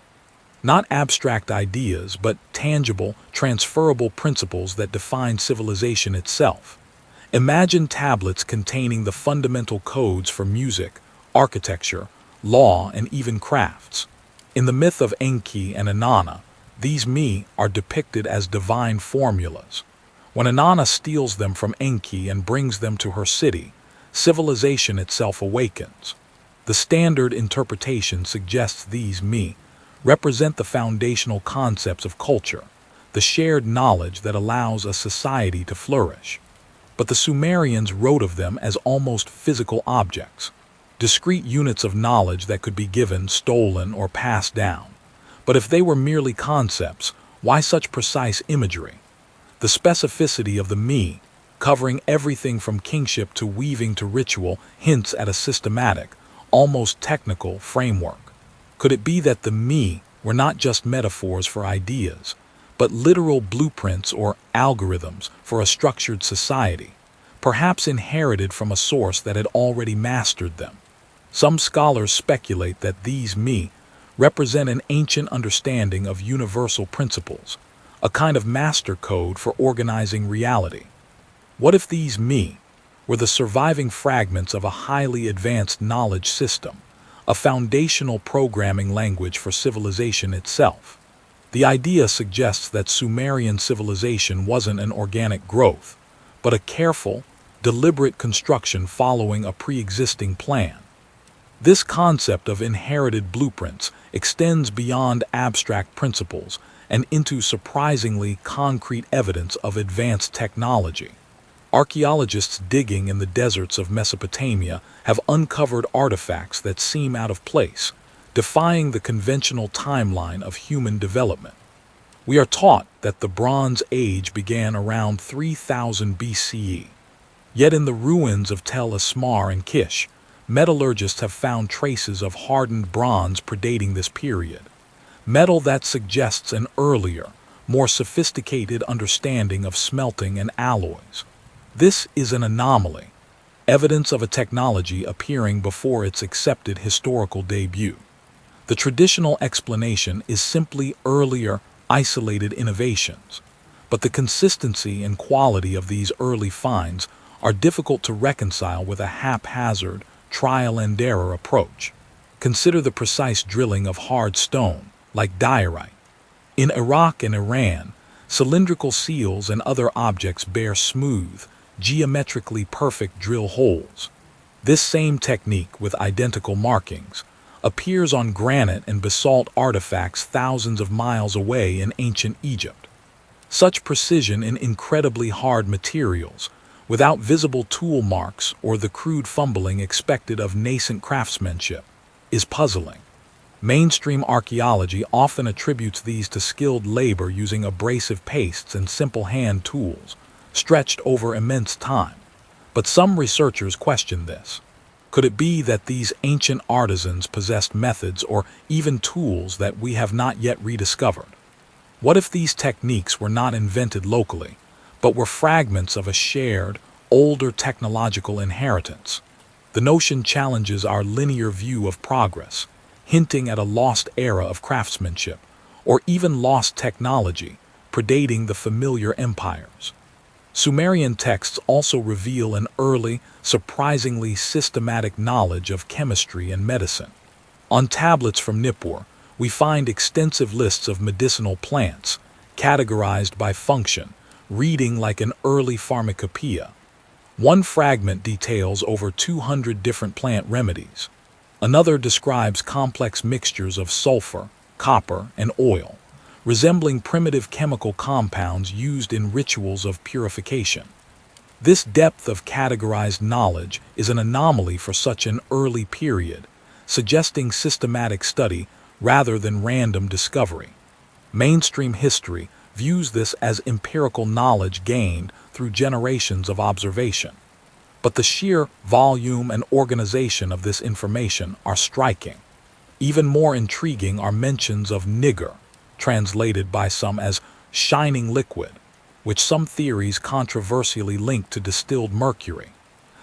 not abstract ideas, but tangible, transferable principles that define civilization itself. Imagine tablets containing the fundamental codes for music, architecture, law, and even crafts. In the myth of Enki and Inanna, these Me are depicted as divine formulas. When Inanna steals them from Enki and brings them to her city, civilization itself awakens. The standard interpretation suggests these Me represent the foundational concepts of culture, the shared knowledge that allows a society to flourish. But the Sumerians wrote of them as almost physical objects, discrete units of knowledge that could be given, stolen, or passed down. But if they were merely concepts, why such precise imagery? The specificity of the Me, covering everything from kingship to weaving to ritual, hints at a systematic, almost technical framework. Could it be that the Me were not just metaphors for ideas, but literal blueprints or algorithms for a structured society, perhaps inherited from a source that had already mastered them? Some scholars speculate that these Me represent an ancient understanding of universal principles, a kind of master code for organizing reality. What if these Me were the surviving fragments of a highly advanced knowledge system, a foundational programming language for civilization itself? The idea suggests that Sumerian civilization wasn't an organic growth, but a careful, deliberate construction following a pre-existing plan. This concept of inherited blueprints extends beyond abstract principles and into surprisingly concrete evidence of advanced technology. Archaeologists digging in the deserts of Mesopotamia have uncovered artifacts that seem out of place, defying the conventional timeline of human development. We are taught that the Bronze Age began around 3000 BCE. Yet in the ruins of Tel Asmar and Kish, metallurgists have found traces of hardened bronze predating this period, metal that suggests an earlier, more sophisticated understanding of smelting and alloys. This is an anomaly, evidence of a technology appearing before its accepted historical debut. The traditional explanation is simply earlier, isolated innovations, but the consistency and quality of these early finds are difficult to reconcile with a haphazard, trial-and-error approach. Consider the precise drilling of hard stone, like diorite. In Iraq and Iran, cylindrical seals and other objects bear smooth, geometrically perfect drill holes. This same technique, with identical markings, appears on granite and basalt artifacts thousands of miles away in ancient Egypt. Such precision in incredibly hard materials, without visible tool marks or the crude fumbling expected of nascent craftsmanship, is puzzling. Mainstream archaeology often attributes these to skilled labor using abrasive pastes and simple hand tools, stretched over immense time. But some researchers question this. Could it be that these ancient artisans possessed methods or even tools that we have not yet rediscovered? What if these techniques were not invented locally, but were fragments of a shared, older technological inheritance? The notion challenges our linear view of progress, hinting at a lost era of craftsmanship, or even lost technology, predating the familiar empires. Sumerian texts also reveal an early, surprisingly systematic knowledge of chemistry and medicine. On tablets from Nippur, we find extensive lists of medicinal plants, categorized by function, reading like an early pharmacopoeia. One fragment details over 200 different plant remedies. Another describes complex mixtures of sulfur, copper, and oil, resembling primitive chemical compounds used in rituals of purification. This depth of categorized knowledge is an anomaly for such an early period, suggesting systematic study rather than random discovery. Mainstream history views this as empirical knowledge gained through generations of observation. But the sheer volume and organization of this information are striking. Even more intriguing are mentions of nigger, translated by some as shining liquid, which some theories controversially link to distilled mercury.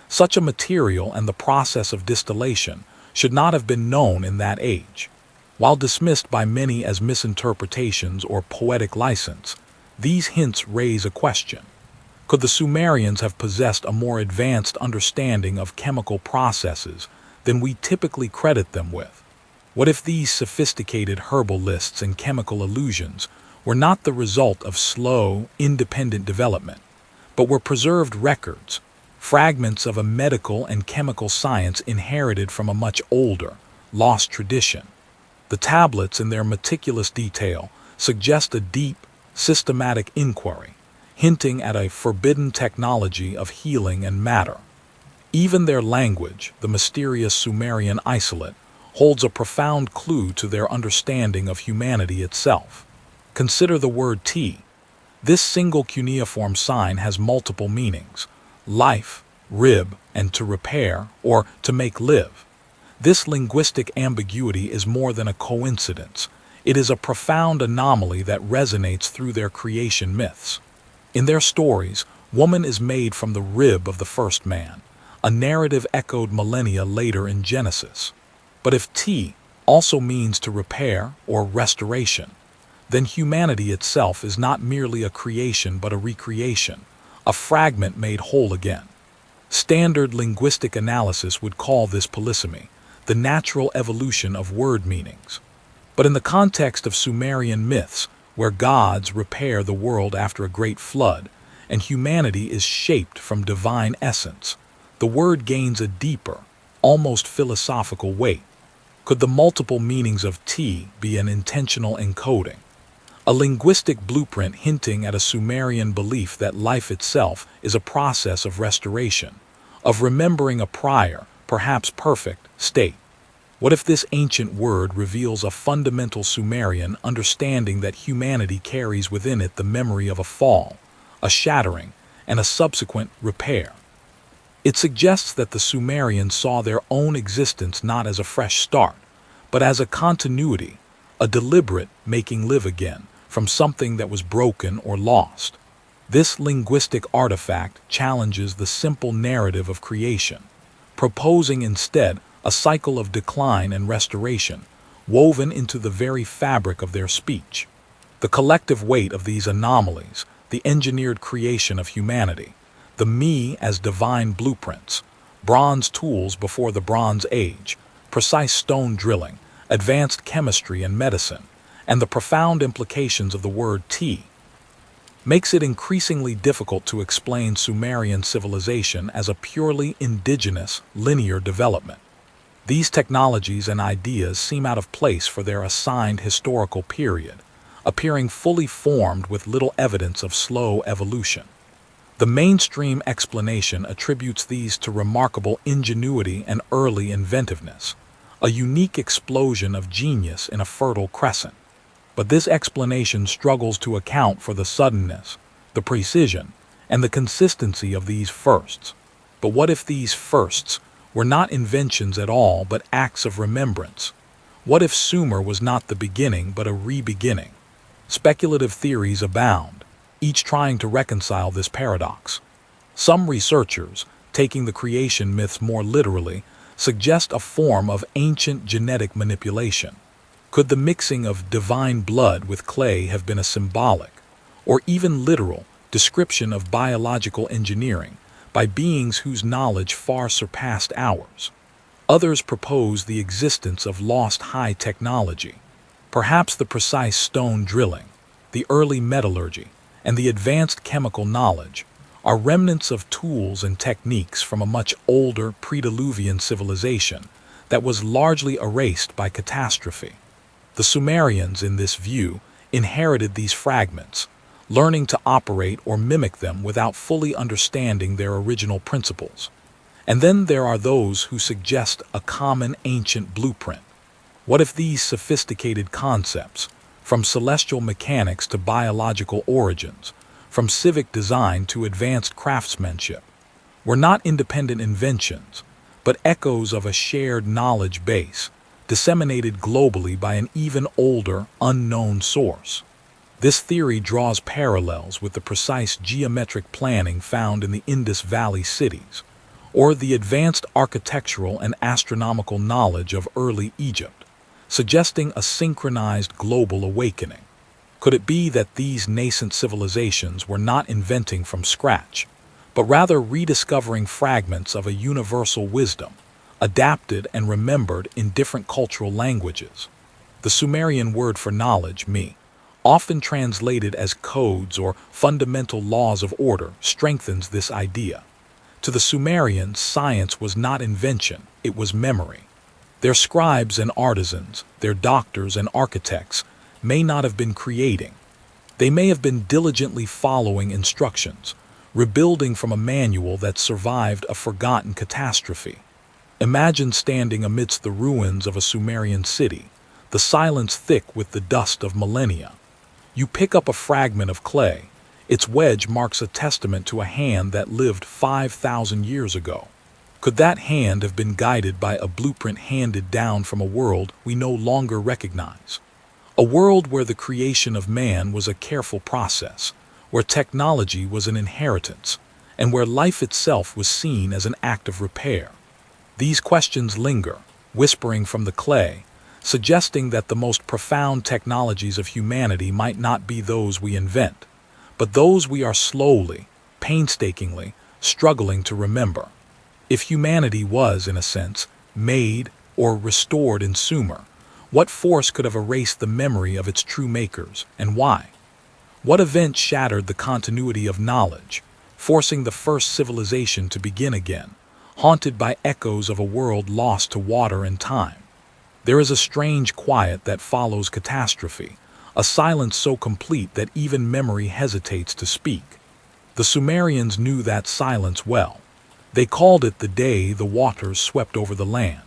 Such a material and the process of distillation should not have been known in that age. While dismissed by many as misinterpretations or poetic license, these hints raise a question. Could the Sumerians have possessed a more advanced understanding of chemical processes than we typically credit them with? What if these sophisticated herbal lists and chemical illusions were not the result of slow, independent development, but were preserved records, fragments of a medical and chemical science inherited from a much older, lost tradition? The tablets, in their meticulous detail, suggest a deep, systematic inquiry, hinting at a forbidden technology of healing and matter. Even their language, the mysterious Sumerian isolate, holds a profound clue to their understanding of humanity itself. Consider the word T. This single cuneiform sign has multiple meanings: life, rib, and to repair, or to make live. This linguistic ambiguity is more than a coincidence. It is a profound anomaly that resonates through their creation myths. In their stories, woman is made from the rib of the first man, a narrative echoed millennia later in Genesis. But if T also means to repair or restoration, then humanity itself is not merely a creation but a recreation, a fragment made whole again. Standard linguistic analysis would call this polysemy, the natural evolution of word meanings. But in the context of Sumerian myths, where gods repair the world after a great flood, and humanity is shaped from divine essence, the word gains a deeper, almost philosophical weight. Could the multiple meanings of T be an intentional encoding? A linguistic blueprint hinting at a Sumerian belief that life itself is a process of restoration, of remembering a prior, perhaps perfect, state. What if this ancient word reveals a fundamental Sumerian understanding that humanity carries within it the memory of a fall, a shattering, and a subsequent repair? It suggests that the Sumerians saw their own existence not as a fresh start, but as a continuity, a deliberate making live again from something that was broken or lost. This linguistic artifact challenges the simple narrative of creation, proposing instead a cycle of decline and restoration, woven into the very fabric of their speech. The collective weight of these anomalies, the engineered creation of humanity, the me as divine blueprints, bronze tools before the Bronze Age, precise stone drilling, advanced chemistry and medicine, and the profound implications of the word tea, makes it increasingly difficult to explain Sumerian civilization as a purely indigenous, linear development. These technologies and ideas seem out of place for their assigned historical period, appearing fully formed with little evidence of slow evolution. The mainstream explanation attributes these to remarkable ingenuity and early inventiveness, a unique explosion of genius in a fertile crescent. But this explanation struggles to account for the suddenness, the precision, and the consistency of these firsts. But what if these firsts were not inventions at all but acts of remembrance? What if Sumer was not the beginning but a re-beginning? Speculative theories abound, each trying to reconcile this paradox. Some researchers, taking the creation myths more literally, suggest a form of ancient genetic manipulation. Could the mixing of divine blood with clay have been a symbolic, or even literal, description of biological engineering by beings whose knowledge far surpassed ours? Others propose the existence of lost high technology, perhaps the precise stone drilling, the early metallurgy, and the advanced chemical knowledge are remnants of tools and techniques from a much older pre-Diluvian civilization that was largely erased by catastrophe. The Sumerians, in this view, inherited these fragments, learning to operate or mimic them without fully understanding their original principles. And then there are those who suggest a common ancient blueprint. What if these sophisticated concepts, from celestial mechanics to biological origins, from civic design to advanced craftsmanship, were not independent inventions, but echoes of a shared knowledge base, disseminated globally by an even older, unknown source? This theory draws parallels with the precise geometric planning found in the Indus Valley cities, or the advanced architectural and astronomical knowledge of early Egypt, suggesting a synchronized global awakening. Could it be that these nascent civilizations were not inventing from scratch, but rather rediscovering fragments of a universal wisdom, adapted and remembered in different cultural languages? The Sumerian word for knowledge, me, often translated as codes or fundamental laws of order, strengthens this idea. To the Sumerians, science was not invention, it was memory. Their scribes and artisans, their doctors and architects, may not have been creating. They may have been diligently following instructions, rebuilding from a manual that survived a forgotten catastrophe. Imagine standing amidst the ruins of a Sumerian city, the silence thick with the dust of millennia. You pick up a fragment of clay. Its wedge marks a testament to a hand that lived 5,000 years ago. Could that hand have been guided by a blueprint handed down from a world we no longer recognize? A world where the creation of man was a careful process, where technology was an inheritance, and where life itself was seen as an act of repair. These questions linger, whispering from the clay, suggesting that the most profound technologies of humanity might not be those we invent, but those we are slowly, painstakingly, struggling to remember. If humanity was, in a sense, made or restored in Sumer, what force could have erased the memory of its true makers, and why? What event shattered the continuity of knowledge, forcing the first civilization to begin again, haunted by echoes of a world lost to water and time? There is a strange quiet that follows catastrophe, a silence so complete that even memory hesitates to speak. The Sumerians knew that silence well. They called it the day the waters swept over the land.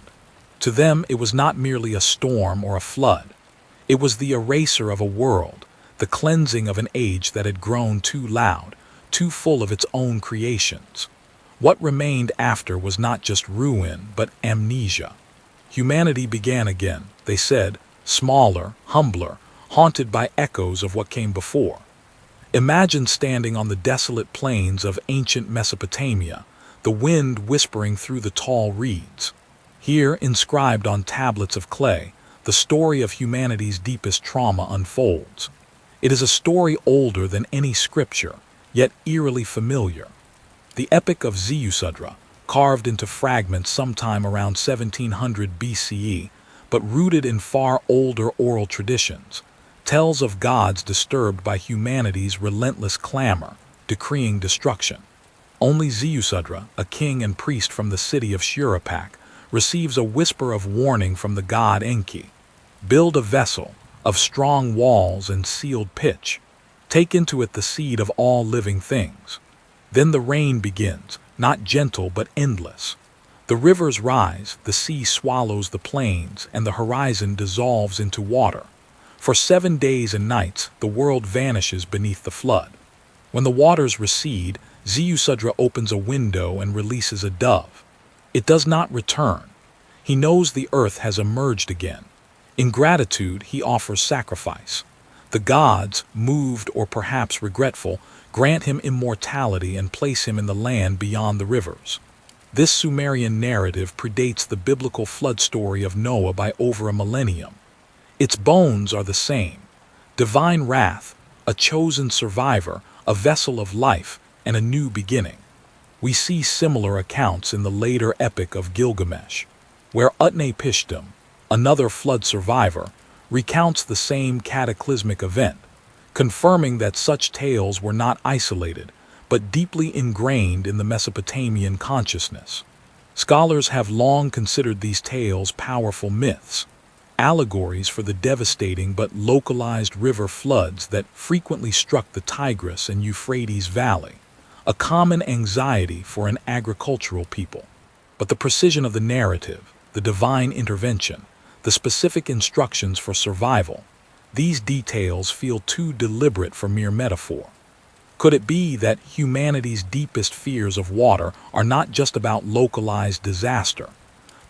To them, it was not merely a storm or a flood. It was the eraser of a world, the cleansing of an age that had grown too loud, too full of its own creations. What remained after was not just ruin, but amnesia. Humanity began again, they said, smaller, humbler, haunted by echoes of what came before. Imagine standing on the desolate plains of ancient Mesopotamia, the wind whispering through the tall reeds. Here, inscribed on tablets of clay, the story of humanity's deepest trauma unfolds. It is a story older than any scripture, yet eerily familiar. The Epic of Ziusudra, carved into fragments sometime around 1700 BCE, but rooted in far older oral traditions, tells of gods disturbed by humanity's relentless clamor, decreeing destruction. Only Ziusudra, a king and priest from the city of Shurapak, receives a whisper of warning from the god Enki. Build a vessel of strong walls and sealed pitch. Take into it the seed of all living things. Then the rain begins, not gentle but endless. The rivers rise, the sea swallows the plains, and the horizon dissolves into water. For 7 days and nights, the world vanishes beneath the flood. When the waters recede, Ziusudra opens a window and releases a dove. It does not return. He knows the earth has emerged again. In gratitude, he offers sacrifice. The gods, moved or perhaps regretful, grant him immortality and place him in the land beyond the rivers. This Sumerian narrative predates the biblical flood story of Noah by over a millennium. Its bones are the same: divine wrath, a chosen survivor, a vessel of life, and a new beginning. We see similar accounts in the later epic of Gilgamesh, where Utnapishtim, another flood survivor, recounts the same cataclysmic event, confirming that such tales were not isolated, but deeply ingrained in the Mesopotamian consciousness. Scholars have long considered these tales powerful myths, allegories for the devastating but localized river floods that frequently struck the Tigris and Euphrates Valley, a common anxiety for an agricultural people. But the precision of the narrative, the divine intervention, the specific instructions for survival, these details feel too deliberate for mere metaphor. Could it be that humanity's deepest fears of water are not just about localized disaster,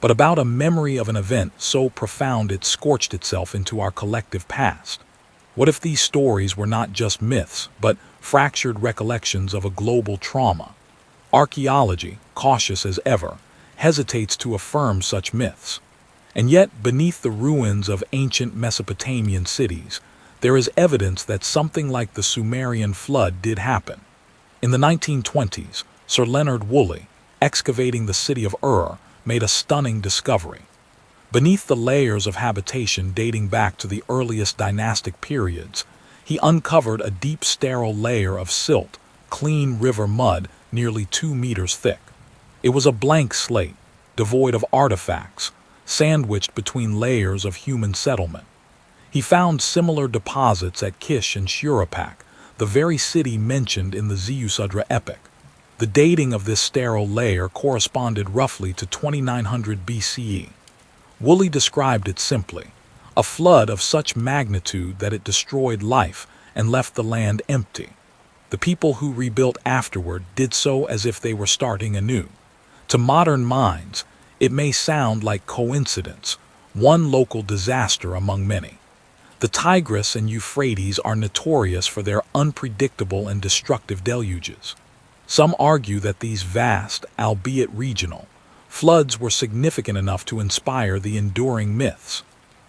but about a memory of an event so profound it scorched itself into our collective past? What if these stories were not just myths, but fractured recollections of a global trauma? Archaeology, cautious as ever, hesitates to affirm such myths. And yet, beneath the ruins of ancient Mesopotamian cities, there is evidence that something like the Sumerian flood did happen. In the 1920s, Sir Leonard Woolley, excavating the city of Ur, made a stunning discovery. Beneath the layers of habitation dating back to the earliest dynastic periods, he uncovered a deep sterile layer of silt, clean river mud nearly 2 meters thick. It was a blank slate, devoid of artifacts, sandwiched between layers of human settlement. He found similar deposits at Kish and Shurapak, the very city mentioned in the Ziusudra epic. The dating of this sterile layer corresponded roughly to 2900 BCE. Woolley described it simply: a flood of such magnitude that it destroyed life and left the land empty. The people who rebuilt afterward did so as if they were starting anew. To modern minds, it may sound like coincidence, one local disaster among many. The Tigris and Euphrates are notorious for their unpredictable and destructive deluges. Some argue that these vast, albeit regional, floods were significant enough to inspire the enduring myths.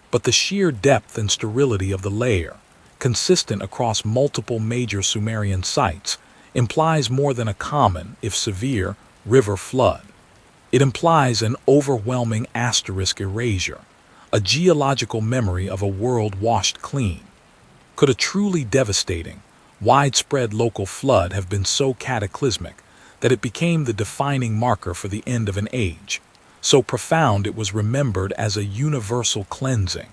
But the sheer depth and sterility of the layer, consistent across multiple major Sumerian sites, implies more than a common, if severe, river flood. It implies an overwhelming asterisk erasure, a geological memory of a world washed clean. Could a truly devastating, widespread local flood have been so cataclysmic that it became the defining marker for the end of an age, so profound it was remembered as a universal cleansing?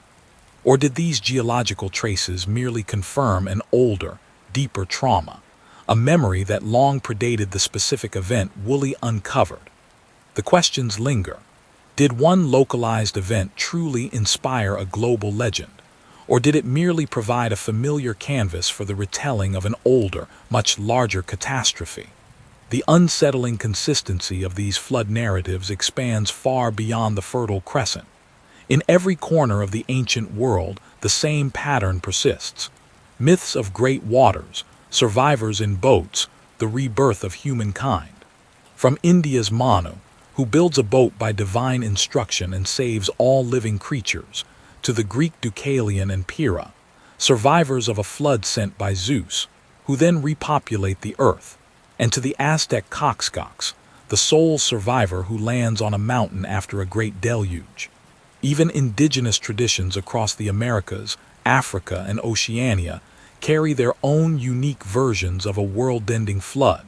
Or did these geological traces merely confirm an older, deeper trauma, a memory that long predated the specific event Woolley uncovered? The questions linger. Did one localized event truly inspire a global legend, or did it merely provide a familiar canvas for the retelling of an older, much larger catastrophe? The unsettling consistency of these flood narratives expands far beyond the Fertile Crescent. In every corner of the ancient world, the same pattern persists. Myths of great waters, survivors in boats, the rebirth of humankind. From India's Manu, who builds a boat by divine instruction and saves all living creatures, to the Greek Deucalion and Pyrrha, survivors of a flood sent by Zeus, who then repopulate the earth, and to the Aztec Coxcox, the sole survivor who lands on a mountain after a great deluge. Even indigenous traditions across the Americas, Africa, and Oceania carry their own unique versions of a world-ending flood.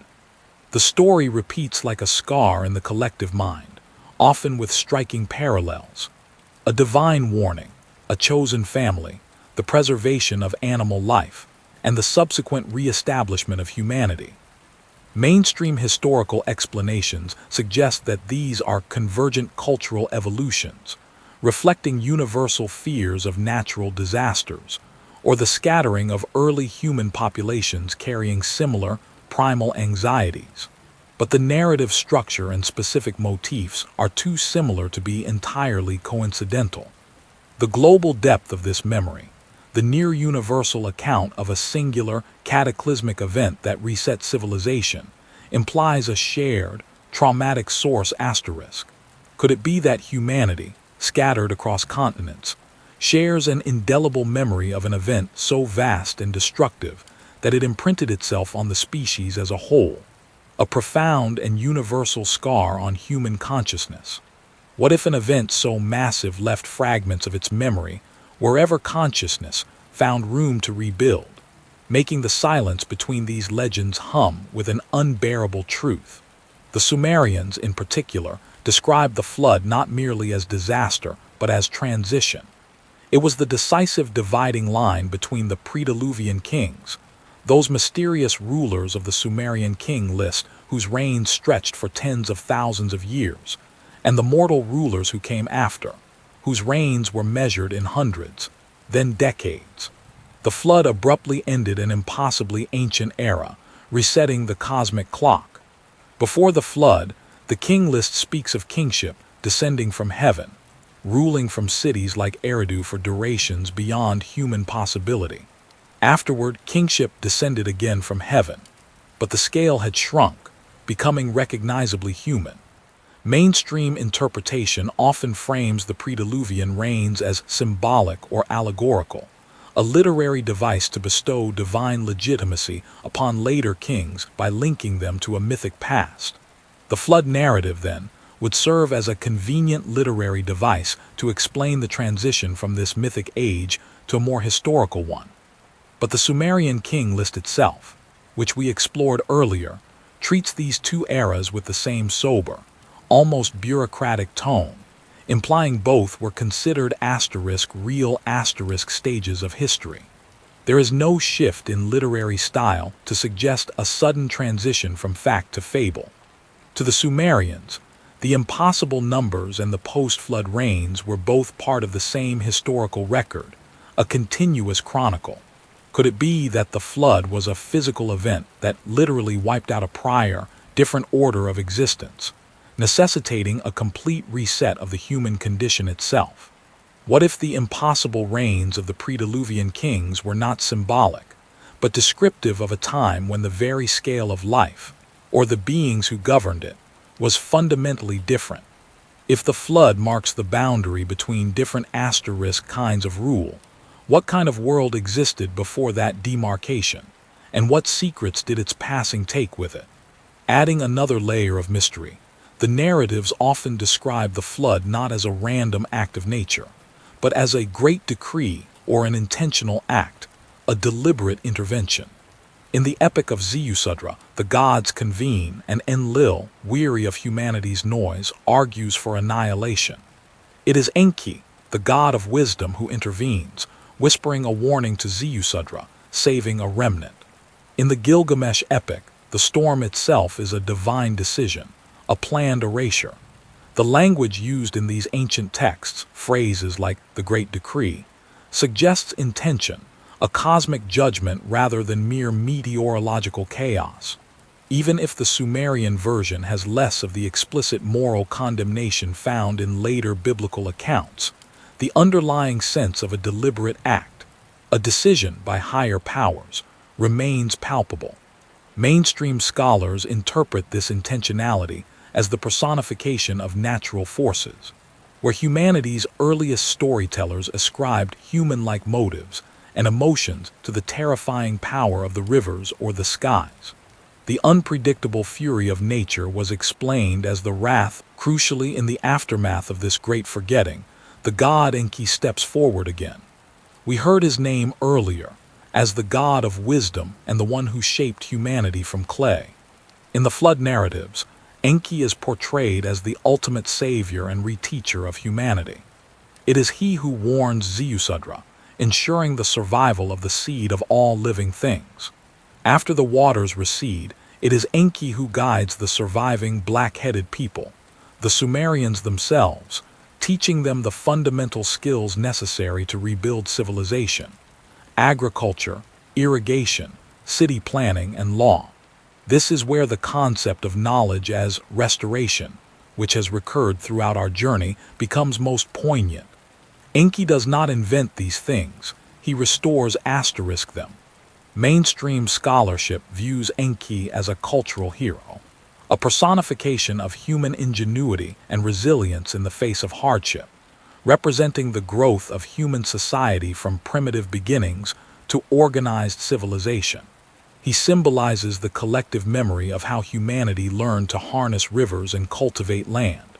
The story repeats like a scar in the collective mind, often with striking parallels. A divine warning, a chosen family, the preservation of animal life, and the subsequent re-establishment of humanity. Mainstream historical explanations suggest that these are convergent cultural evolutions, reflecting universal fears of natural disasters, or the scattering of early human populations carrying similar, primal anxieties. But the narrative structure and specific motifs are too similar to be entirely coincidental. The global depth of this memory, the near-universal account of a singular, cataclysmic event that reset civilization, implies a shared, traumatic source asterisk. Could it be that humanity, scattered across continents, shares an indelible memory of an event so vast and destructive that it imprinted itself on the species as a whole, a profound and universal scar on human consciousness? What if an event so massive left fragments of its memory wherever consciousness found room to rebuild, making the silence between these legends hum with an unbearable truth? The Sumerians, in particular, described the flood not merely as disaster, but as transition. It was the decisive dividing line between the pre-Diluvian kings, those mysterious rulers of the Sumerian king list whose reigns stretched for tens of thousands of years, and the mortal rulers who came after, whose reigns were measured in hundreds, then decades. The flood abruptly ended an impossibly ancient era, resetting the cosmic clock. Before the flood, the king list speaks of kingship descending from heaven, ruling from cities like Eridu for durations beyond human possibility. Afterward, kingship descended again from heaven, but the scale had shrunk, becoming recognizably human. Mainstream interpretation often frames the pre-Diluvian reigns as symbolic or allegorical, a literary device to bestow divine legitimacy upon later kings by linking them to a mythic past. The flood narrative, then, would serve as a convenient literary device to explain the transition from this mythic age to a more historical one. But the Sumerian king list itself, which we explored earlier, treats these two eras with the same sober, almost bureaucratic tone, implying both were considered real stages of history. There is no shift in literary style to suggest a sudden transition from fact to fable. To the Sumerians, the impossible numbers and the post-flood reigns were both part of the same historical record, a continuous chronicle. Could it be that the flood was a physical event that literally wiped out a prior, different order of existence, necessitating a complete reset of the human condition itself? What if the impossible reigns of the pre-Diluvian kings were not symbolic, but descriptive of a time when the very scale of life, or the beings who governed it, was fundamentally different? If the flood marks the boundary between different kinds of rule, what kind of world existed before that demarcation, and what secrets did its passing take with it? Adding another layer of mystery, the narratives often describe the flood not as a random act of nature, but as a great decree or an intentional act, a deliberate intervention. In the epic of Ziusudra, the gods convene, and Enlil, weary of humanity's noise, argues for annihilation. It is Enki, the god of wisdom, who intervenes, whispering a warning to Ziusudra, saving a remnant. In the Gilgamesh epic, the storm itself is a divine decision, a planned erasure. The language used in these ancient texts, phrases like the Great Decree, suggests intention, a cosmic judgment rather than mere meteorological chaos. Even if the Sumerian version has less of the explicit moral condemnation found in later biblical accounts, the underlying sense of a deliberate act, a decision by higher powers, remains palpable. Mainstream scholars interpret this intentionality as the personification of natural forces, where humanity's earliest storytellers ascribed human-like motives and emotions to the terrifying power of the rivers or the skies. The unpredictable fury of nature was explained as the wrath. Crucially, in the aftermath of this great forgetting, the god Enki steps forward again. We heard his name earlier as the god of wisdom and the one who shaped humanity from clay. In the flood narratives, Enki is portrayed as the ultimate savior and reteacher of humanity. It is he who warns Ziusudra, ensuring the survival of the seed of all living things. After the waters recede, it is Enki who guides the surviving black-headed people, the Sumerians themselves, teaching them the fundamental skills necessary to rebuild civilization: agriculture, irrigation, city planning, and law. This is where the concept of knowledge as restoration, which has recurred throughout our journey, becomes most poignant. Enki does not invent these things, he restores them. Mainstream scholarship views Enki as a cultural hero, a personification of human ingenuity and resilience in the face of hardship, representing the growth of human society from primitive beginnings to organized civilization. He symbolizes the collective memory of how humanity learned to harness rivers and cultivate land.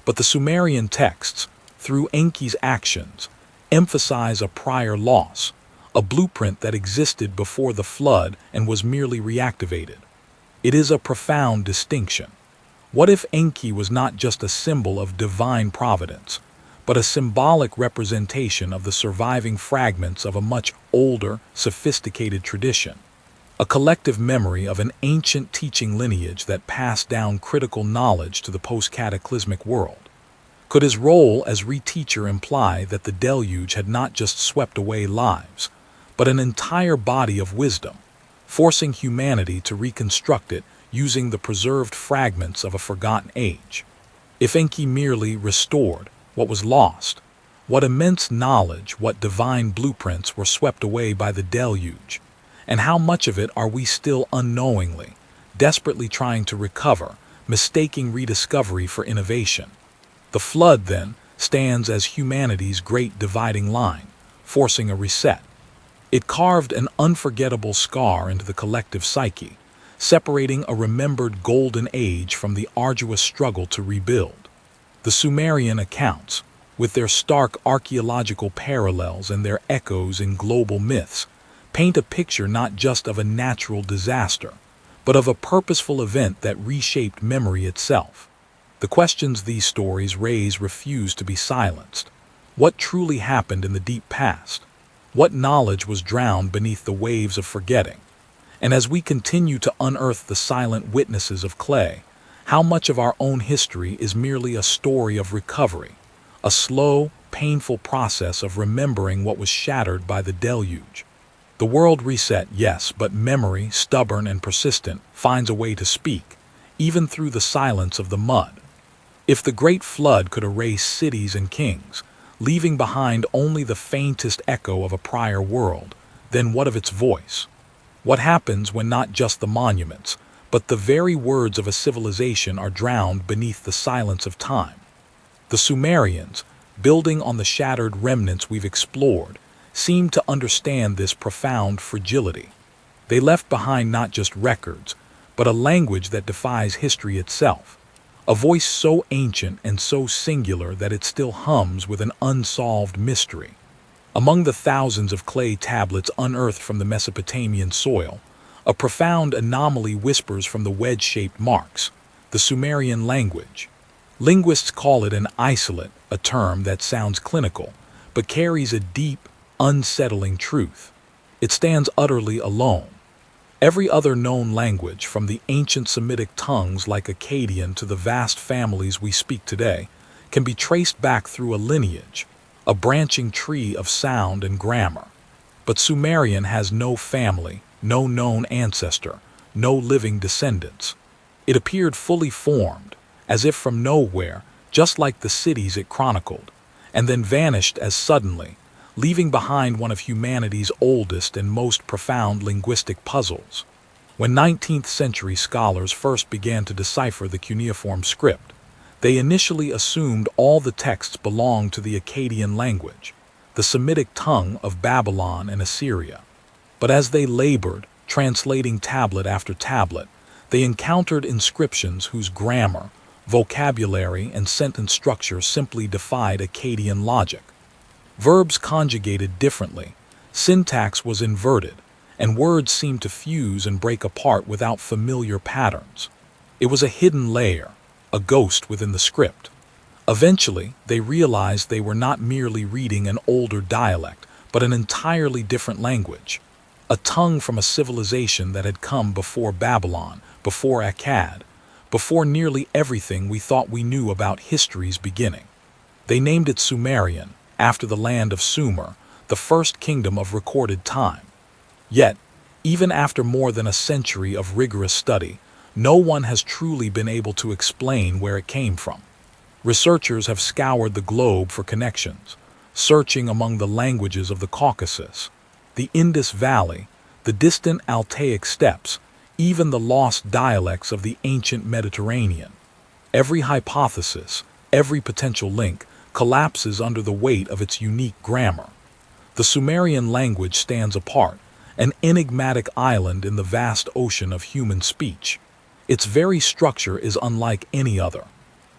But the Sumerian texts, through Enki's actions, emphasize a prior loss, a blueprint that existed before the flood and was merely reactivated. It is a profound distinction. What if Enki was not just a symbol of divine providence, but a symbolic representation of the surviving fragments of a much older, sophisticated tradition? A collective memory of an ancient teaching lineage that passed down critical knowledge to the post-cataclysmic world. Could his role as reteacher imply that the deluge had not just swept away lives, but an entire body of wisdom, forcing humanity to reconstruct it using the preserved fragments of a forgotten age? If Enki merely restored what was lost, what immense knowledge, what divine blueprints were swept away by the deluge, and how much of it are we still unknowingly, desperately trying to recover, mistaking rediscovery for innovation? The flood, then, stands as humanity's great dividing line, forcing a reset. It carved an unforgettable scar into the collective psyche, separating a remembered golden age from the arduous struggle to rebuild. The Sumerian accounts, with their stark archaeological parallels and their echoes in global myths, paint a picture not just of a natural disaster, but of a purposeful event that reshaped memory itself. The questions these stories raise refuse to be silenced. What truly happened in the deep past? What knowledge was drowned beneath the waves of forgetting? And as we continue to unearth the silent witnesses of clay, how much of our own history is merely a story of recovery, a slow, painful process of remembering what was shattered by the deluge? The world reset, yes, but memory, stubborn and persistent, finds a way to speak, even through the silence of the mud. If the Great Flood could erase cities and kings, leaving behind only the faintest echo of a prior world, then what of its voice? What happens when not just the monuments, but the very words of a civilization are drowned beneath the silence of time? The Sumerians, building on the shattered remnants we've explored, seem to understand this profound fragility. They left behind not just records, but a language that defies history itself. A voice so ancient and so singular that it still hums with an unsolved mystery. Among the thousands of clay tablets unearthed from the Mesopotamian soil, a profound anomaly whispers from the wedge-shaped marks, the Sumerian language. Linguists call it an isolate, a term that sounds clinical, but carries a deep, unsettling truth. It stands utterly alone. Every other known language, from the ancient Semitic tongues like Akkadian to the vast families we speak today, can be traced back through a lineage, a branching tree of sound and grammar. But Sumerian has no family, no known ancestor, no living descendants. It appeared fully formed, as if from nowhere, just like the cities it chronicled, and then vanished as suddenly, leaving behind one of humanity's oldest and most profound linguistic puzzles. When 19th century scholars first began to decipher the cuneiform script, they initially assumed all the texts belonged to the Akkadian language, the Semitic tongue of Babylon and Assyria. But as they labored, translating tablet after tablet, they encountered inscriptions whose grammar, vocabulary, and sentence structure simply defied Akkadian logic. Verbs conjugated differently, syntax was inverted, and words seemed to fuse and break apart without familiar patterns. It was a hidden layer, a ghost within the script. Eventually, they realized they were not merely reading an older dialect, but an entirely different language, a tongue from a civilization that had come before Babylon, before Akkad, before nearly everything we thought we knew about history's beginning. They named it Sumerian, after the land of Sumer, the first kingdom of recorded time. Yet, even after more than a century of rigorous study, no one has truly been able to explain where it came from. Researchers have scoured the globe for connections, searching among the languages of the Caucasus, the Indus Valley, the distant Altaic steppes, even the lost dialects of the ancient Mediterranean. Every hypothesis, every potential link, collapses under the weight of its unique grammar. The Sumerian language stands apart, an enigmatic island in the vast ocean of human speech. Its very structure is unlike any other.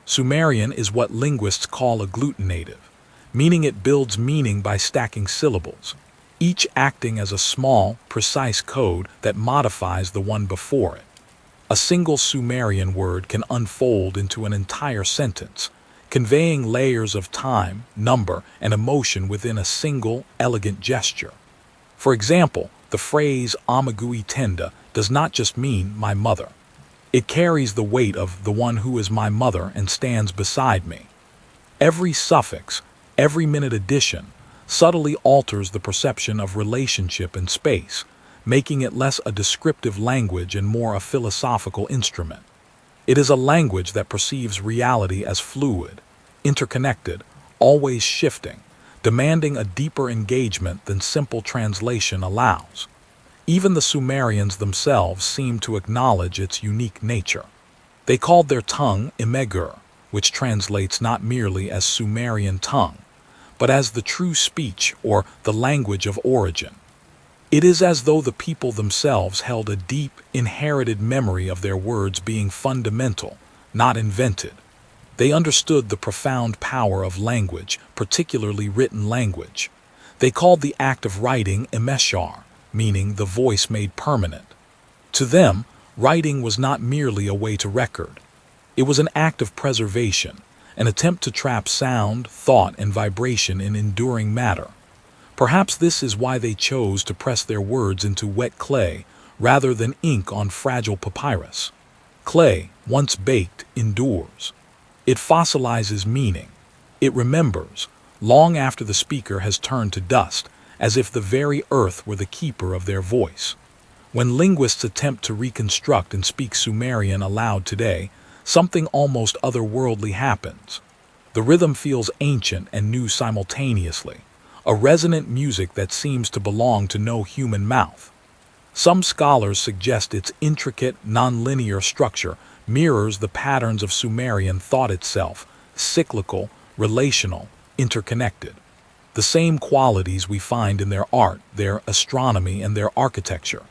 Sumerian is what linguists call agglutinative, meaning it builds meaning by stacking syllables, each acting as a small, precise code that modifies the one before it. A single Sumerian word can unfold into an entire sentence, conveying layers of time, number, and emotion within a single, elegant gesture. For example, the phrase Amagui Tenda does not just mean my mother. It carries the weight of the one who is my mother and stands beside me. Every suffix, every minute addition, subtly alters the perception of relationship and space, making it less a descriptive language and more a philosophical instrument. It is a language that perceives reality as fluid, interconnected, always shifting, demanding a deeper engagement than simple translation allows. Even the Sumerians themselves seem to acknowledge its unique nature. They called their tongue Imegur, which translates not merely as Sumerian tongue, but as the true speech or the language of origin. It is as though the people themselves held a deep, inherited memory of their words being fundamental, not invented. They understood the profound power of language, particularly written language. They called the act of writing emeshar, meaning the voice made permanent. To them, writing was not merely a way to record. It was an act of preservation, an attempt to trap sound, thought, and vibration in enduring matter. Perhaps this is why they chose to press their words into wet clay rather than ink on fragile papyrus. Clay, once baked, endures. It fossilizes meaning. It remembers, long after the speaker has turned to dust, as if the very earth were the keeper of their voice. When linguists attempt to reconstruct and speak Sumerian aloud today, something almost otherworldly happens. The rhythm feels ancient and new simultaneously, a resonant music that seems to belong to no human mouth. Some scholars suggest its intricate, nonlinear structure mirrors the patterns of Sumerian thought itself, cyclical, relational, interconnected. The same qualities we find in their art, their astronomy, and their architecture.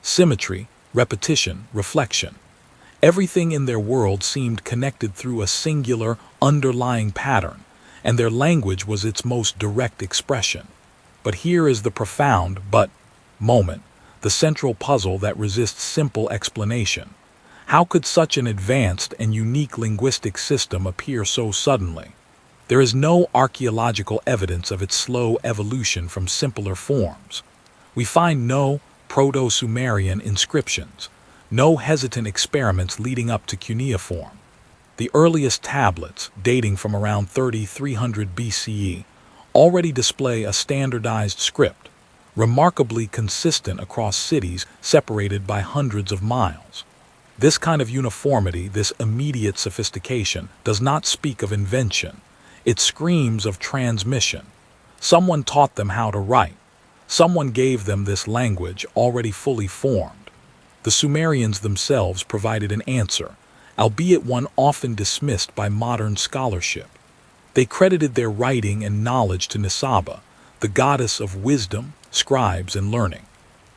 Symmetry, repetition, reflection. Everything in their world seemed connected through a singular, underlying pattern, and their language was its most direct expression. But here is the profound moment, the central puzzle that resists simple explanation. How could such an advanced and unique linguistic system appear so suddenly? There is no archaeological evidence of its slow evolution from simpler forms. We find no Proto-Sumerian inscriptions, no hesitant experiments leading up to cuneiform. The earliest tablets, dating from around 3300 BCE, already display a standardized script, remarkably consistent across cities separated by hundreds of miles. This kind of uniformity, this immediate sophistication, does not speak of invention. It screams of transmission. Someone taught them how to write. Someone gave them this language already fully formed. The Sumerians themselves provided an answer, albeit one often dismissed by modern scholarship. They credited their writing and knowledge to Nisaba, the goddess of wisdom, scribes, and learning.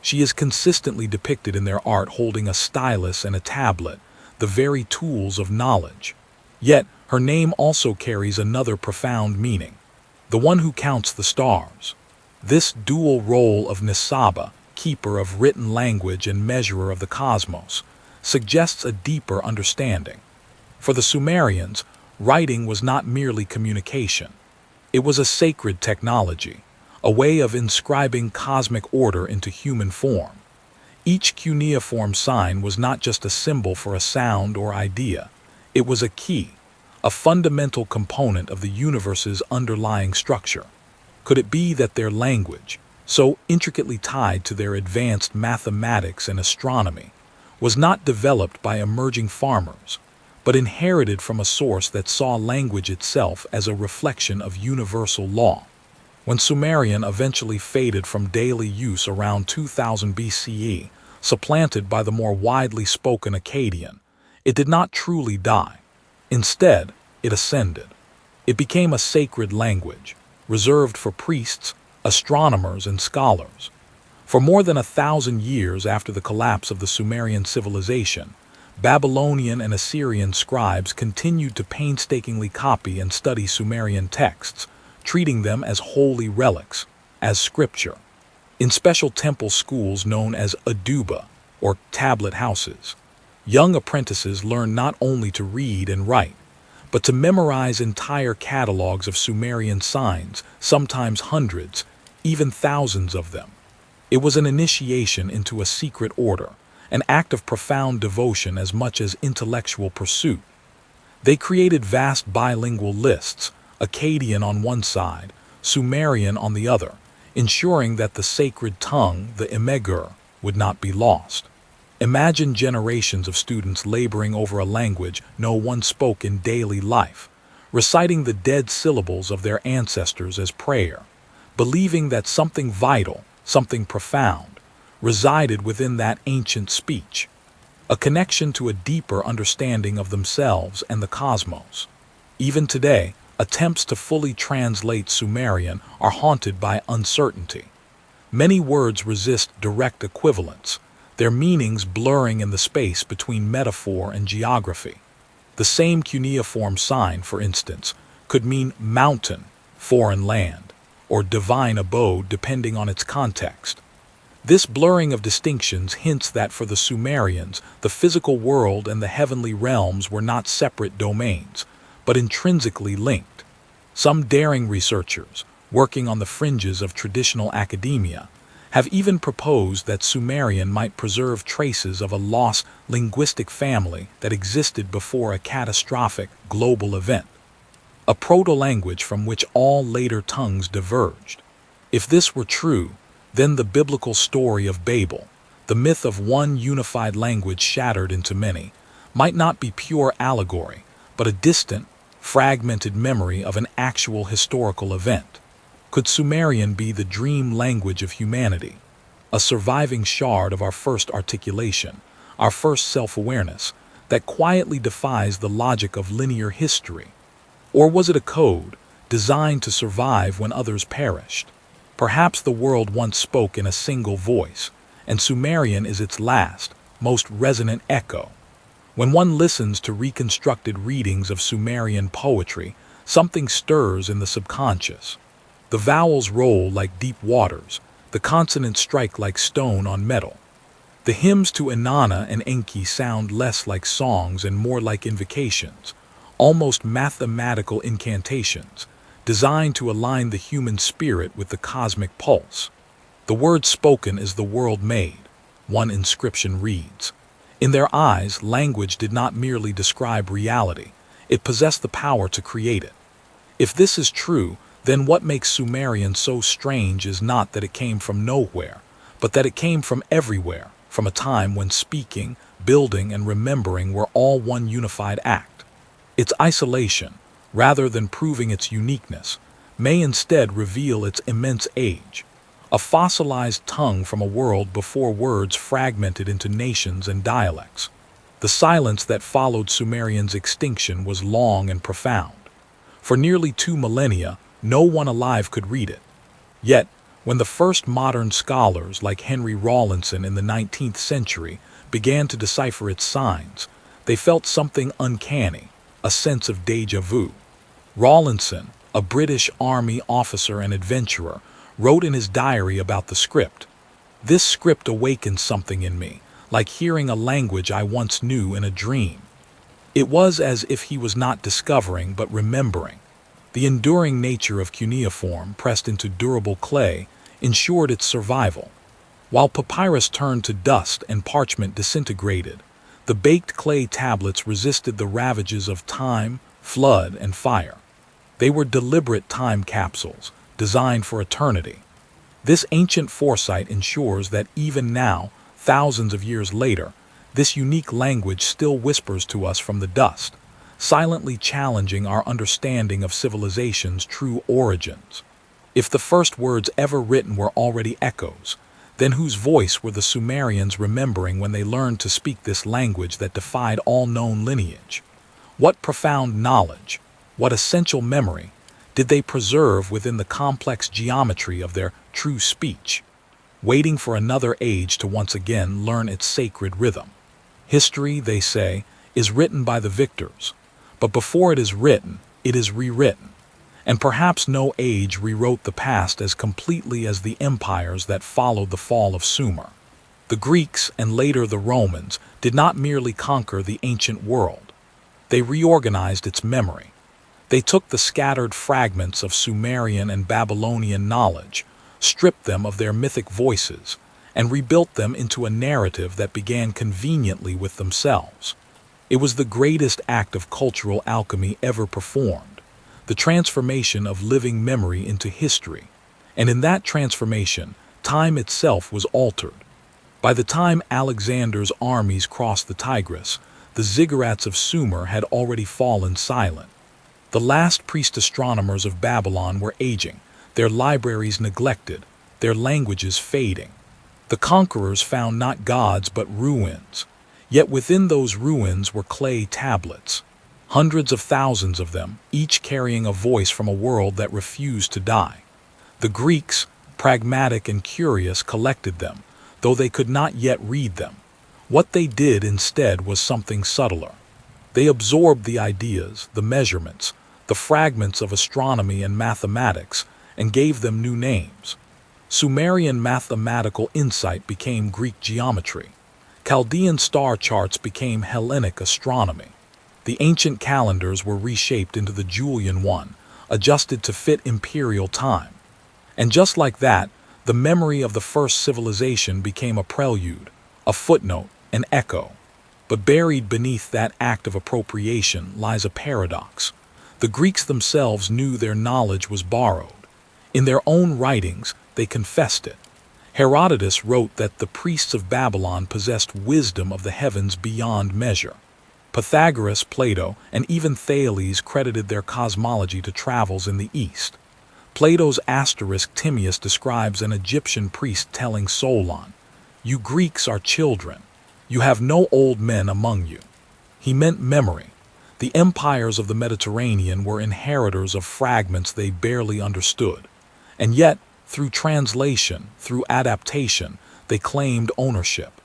She is consistently depicted in their art holding a stylus and a tablet, the very tools of knowledge. Yet, her name also carries another profound meaning: the one who counts the stars. This dual role of Nisaba, keeper of written language and measurer of the cosmos, suggests a deeper understanding. For the Sumerians, writing was not merely communication. It was a sacred technology, a way of inscribing cosmic order into human form. Each cuneiform sign was not just a symbol for a sound or idea. It was a key, a fundamental component of the universe's underlying structure. Could it be that their language, so intricately tied to their advanced mathematics and astronomy, was not developed by emerging farmers, but inherited from a source that saw language itself as a reflection of universal law? When Sumerian eventually faded from daily use around 2000 BCE, supplanted by the more widely spoken Akkadian, it did not truly die. Instead, it ascended. It became a sacred language, reserved for priests, astronomers, and scholars. For more than 1,000 years after the collapse of the Sumerian civilization, Babylonian and Assyrian scribes continued to painstakingly copy and study Sumerian texts, treating them as holy relics, as scripture. In special temple schools known as aduba, or tablet houses, young apprentices learned not only to read and write, but to memorize entire catalogs of Sumerian signs, sometimes hundreds, even thousands of them. It was an initiation into a secret order, an act of profound devotion as much as intellectual pursuit. They created vast bilingual lists, Akkadian on one side, Sumerian on the other, ensuring that the sacred tongue, the Imegur, would not be lost. Imagine generations of students laboring over a language no one spoke in daily life, reciting the dead syllables of their ancestors as prayer, believing that something vital, something profound, resided within that ancient speech, a connection to a deeper understanding of themselves and the cosmos. Even today, attempts to fully translate Sumerian are haunted by uncertainty. Many words resist direct equivalence, their meanings blurring in the space between metaphor and geography. The same cuneiform sign, for instance, could mean mountain, foreign land, or divine abode depending on its context. This blurring of distinctions hints that for the Sumerians, the physical world and the heavenly realms were not separate domains, but intrinsically linked. Some daring researchers, working on the fringes of traditional academia, have even proposed that Sumerian might preserve traces of a lost linguistic family that existed before a catastrophic global event, a proto-language from which all later tongues diverged. If this were true, then the biblical story of Babel, the myth of one unified language shattered into many, might not be pure allegory, but a distant, fragmented memory of an actual historical event. Could Sumerian be the dream language of humanity, a surviving shard of our first articulation, our first self-awareness, that quietly defies the logic of linear history? Or was it a code, designed to survive when others perished? Perhaps the world once spoke in a single voice, and Sumerian is its last, most resonant echo. When one listens to reconstructed readings of Sumerian poetry, something stirs in the subconscious. The vowels roll like deep waters, the consonants strike like stone on metal. The hymns to Inanna and Enki sound less like songs and more like invocations, almost mathematical incantations, designed to align the human spirit with the cosmic pulse. The word spoken is the world made, one inscription reads. In their eyes, language did not merely describe reality, it possessed the power to create it. If this is true, then what makes Sumerian so strange is not that it came from nowhere, but that it came from everywhere, from a time when speaking, building, and remembering were all one unified act. Its isolation, rather than proving its uniqueness, may instead reveal its immense age. A fossilized tongue from a world before words fragmented into nations and dialects. The silence that followed Sumerian's extinction was long and profound. For nearly 2 millennia, no one alive could read it. Yet, when the first modern scholars like Henry Rawlinson in the 19th century began to decipher its signs, they felt something uncanny, a sense of déjà vu. Rawlinson, a British Army officer and adventurer, wrote in his diary about the script. "This script awakened something in me, like hearing a language I once knew in a dream." It was as if he was not discovering but remembering. The enduring nature of cuneiform, pressed into durable clay, ensured its survival. While papyrus turned to dust and parchment disintegrated, the baked clay tablets resisted the ravages of time, flood, and fire. They were deliberate time capsules, designed for eternity. This ancient foresight ensures that even now, thousands of years later, this unique language still whispers to us from the dust, silently challenging our understanding of civilization's true origins. If the first words ever written were already echoes, then whose voice were the Sumerians remembering when they learned to speak this language that defied all known lineage? What profound knowledge, what essential memory, did they preserve within the complex geometry of their true speech, waiting for another age to once again learn its sacred rhythm? History, they say, is written by the victors, but before it is written, it is rewritten. And perhaps no age rewrote the past as completely as the empires that followed the fall of Sumer. The Greeks and later the Romans did not merely conquer the ancient world. They reorganized its memory. They took the scattered fragments of Sumerian and Babylonian knowledge, stripped them of their mythic voices, and rebuilt them into a narrative that began conveniently with themselves. It was the greatest act of cultural alchemy ever performed, the transformation of living memory into history. And in that transformation, time itself was altered. By the time Alexander's armies crossed the Tigris, the ziggurats of Sumer had already fallen silent. The last priest astronomers of Babylon were aging, their libraries neglected, their languages fading. The conquerors found not gods but ruins. Yet within those ruins were clay tablets, hundreds of thousands of them, each carrying a voice from a world that refused to die. The Greeks, pragmatic and curious, collected them, though they could not yet read them. What they did instead was something subtler. They absorbed the ideas, the measurements, the fragments of astronomy and mathematics, and gave them new names. Sumerian mathematical insight became Greek geometry. Chaldean star charts became Hellenic astronomy. The ancient calendars were reshaped into the Julian one, adjusted to fit imperial time. And just like that, the memory of the first civilization became a prelude, a footnote, an echo. But buried beneath that act of appropriation lies a paradox. The Greeks themselves knew their knowledge was borrowed. In their own writings, they confessed it. Herodotus wrote that the priests of Babylon possessed wisdom of the heavens beyond measure. Pythagoras, Plato, and even Thales credited their cosmology to travels in the East. Plato's asterisk Timaeus describes an Egyptian priest telling Solon, "You Greeks are children. You have no old men among you." He meant memory. The empires of the Mediterranean were inheritors of fragments they barely understood. And yet, through translation, through adaptation, they claimed ownership.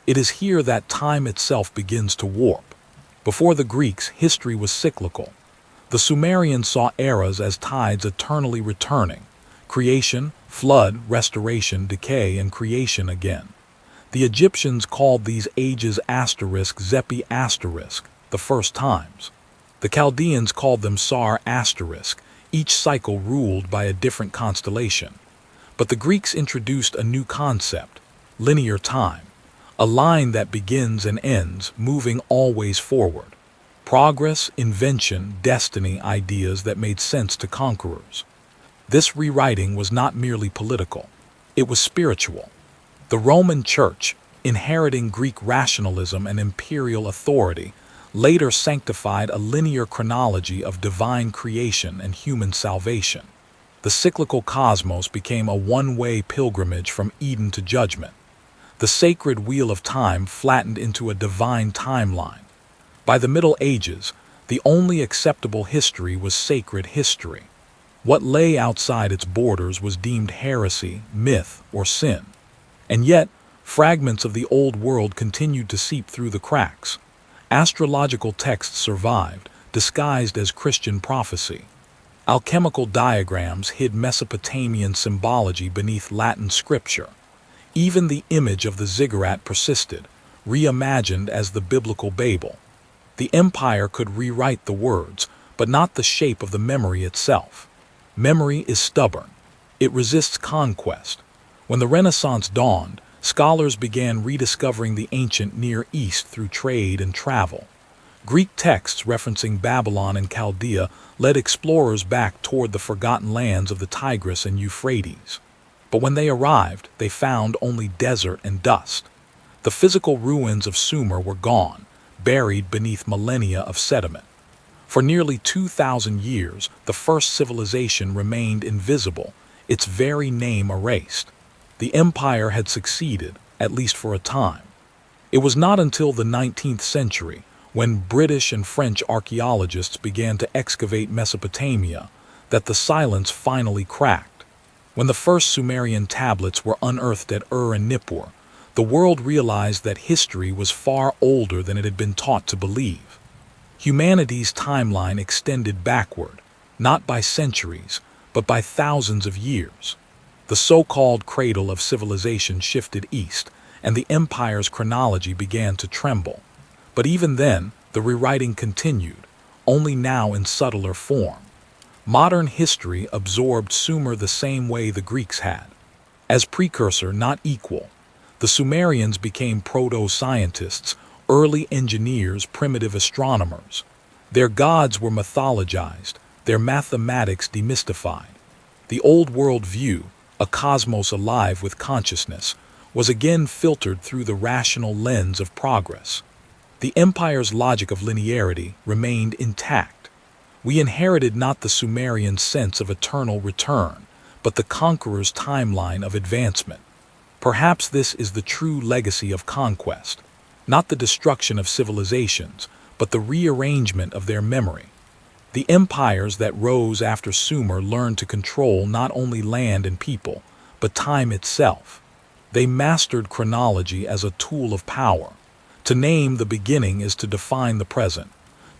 It is here that time itself begins to warp. Before the Greeks, history was cyclical. The Sumerians saw eras as tides eternally returning: creation, flood, restoration, decay, and creation again. The Egyptians called these ages *Zepi*, the first times. The Chaldeans called them Sar*, each cycle ruled by a different constellation. But the Greeks introduced a new concept: linear time, a line that begins and ends, moving always forward. Progress, invention, destiny, ideas that made sense to conquerors. This rewriting was not merely political, it was spiritual. The Roman Church, inheriting Greek rationalism and imperial authority, later sanctified a linear chronology of divine creation and human salvation. The cyclical cosmos became a one-way pilgrimage from Eden to judgment. The sacred wheel of time flattened into a divine timeline. By the Middle Ages, the only acceptable history was sacred history. What lay outside its borders was deemed heresy, myth, or sin. And yet, fragments of the old world continued to seep through the cracks. Astrological texts survived, disguised as Christian prophecy. Alchemical diagrams hid Mesopotamian symbology beneath Latin scripture. Even the image of the ziggurat persisted, reimagined as the biblical Babel. The empire could rewrite the words, but not the shape of the memory itself. Memory is stubborn. It resists conquest. When the Renaissance dawned, scholars began rediscovering the ancient Near East through trade and travel. Greek texts referencing Babylon and Chaldea led explorers back toward the forgotten lands of the Tigris and Euphrates. But when they arrived, they found only desert and dust. The physical ruins of Sumer were gone, buried beneath millennia of sediment. For nearly 2,000 years, the first civilization remained invisible, its very name erased. The empire had succeeded, at least for a time. It was not until the 19th century, when British and French archaeologists began to excavate Mesopotamia, that the silence finally cracked. When the first Sumerian tablets were unearthed at Ur and Nippur, the world realized that history was far older than it had been taught to believe. Humanity's timeline extended backward, not by centuries, but by thousands of years. The so-called cradle of civilization shifted east, and the empire's chronology began to tremble. But even then, the rewriting continued, only now in subtler form. Modern history absorbed Sumer the same way the Greeks had. As precursor, not equal, the Sumerians became proto-scientists, early engineers, primitive astronomers. Their gods were mythologized, their mathematics demystified. The old world view, a cosmos alive with consciousness, was again filtered through the rational lens of progress. The empire's logic of linearity remained intact. We inherited not the Sumerian sense of eternal return, but the conqueror's timeline of advancement. Perhaps this is the true legacy of conquest. Not the destruction of civilizations, but the rearrangement of their memory. The empires that rose after Sumer learned to control not only land and people, but time itself. They mastered chronology as a tool of power. To name the beginning is to define the present.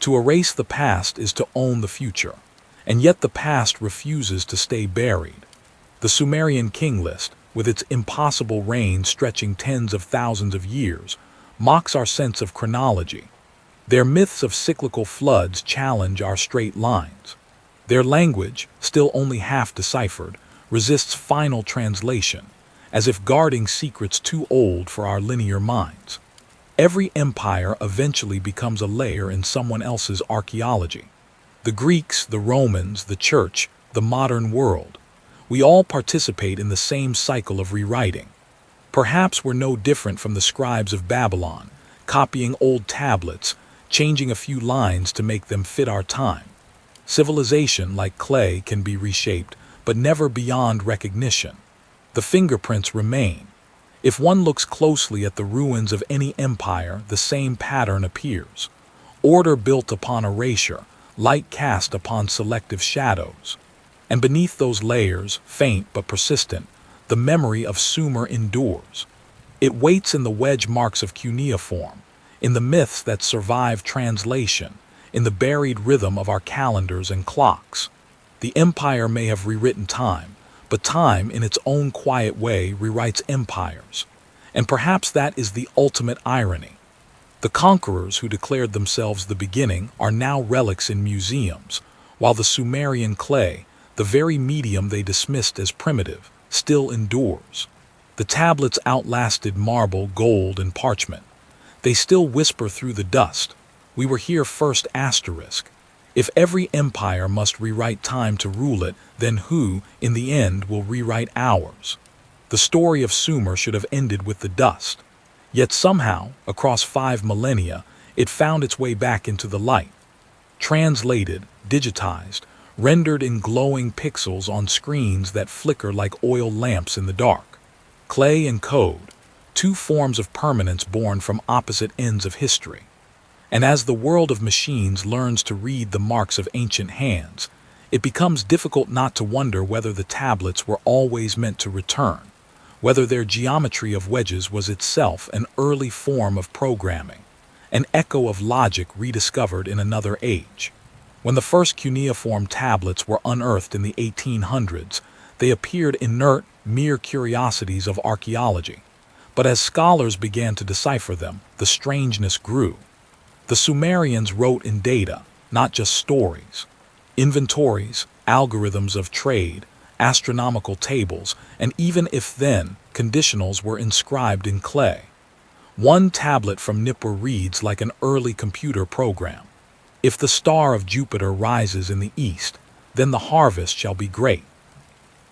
To erase the past is to own the future. And yet the past refuses to stay buried. The Sumerian king list, with its impossible reign stretching tens of thousands of years, mocks our sense of chronology. Their myths of cyclical floods challenge our straight lines. Their language, still only half deciphered, resists final translation, as if guarding secrets too old for our linear minds. Every empire eventually becomes a layer in someone else's archaeology. The Greeks, the Romans, the Church, the modern world. We all participate in the same cycle of rewriting. Perhaps we're no different from the scribes of Babylon, copying old tablets, changing a few lines to make them fit our time. Civilization, like clay, can be reshaped, but never beyond recognition. The fingerprints remain. If one looks closely at the ruins of any empire, the same pattern appears. Order built upon erasure, light cast upon selective shadows. And beneath those layers, faint but persistent, the memory of Sumer endures. It waits in the wedge marks of cuneiform, in the myths that survive translation, in the buried rhythm of our calendars and clocks. The empire may have rewritten time, but time in its own quiet way rewrites empires. And perhaps that is the ultimate irony. The conquerors who declared themselves the beginning are now relics in museums, while the Sumerian clay, the very medium they dismissed as primitive, still endures. The tablets outlasted marble, gold, and parchment. They still whisper through the dust, "We were here first." If every empire must rewrite time to rule it, then who, in the end, will rewrite ours? The story of Sumer should have ended with the dust. Yet somehow, across 5 millennia, it found its way back into the light. Translated, digitized, rendered in glowing pixels on screens that flicker like oil lamps in the dark. Clay and code, two forms of permanence born from opposite ends of history. And as the world of machines learns to read the marks of ancient hands, it becomes difficult not to wonder whether the tablets were always meant to return, whether their geometry of wedges was itself an early form of programming, an echo of logic rediscovered in another age. When the first cuneiform tablets were unearthed in the 1800s, they appeared inert, mere curiosities of archaeology. But as scholars began to decipher them, the strangeness grew. The Sumerians wrote in data, not just stories. Inventories, algorithms of trade, astronomical tables, and even if-then conditionals were inscribed in clay. One tablet from Nippur reads like an early computer program. If the star of Jupiter rises in the east, then the harvest shall be great.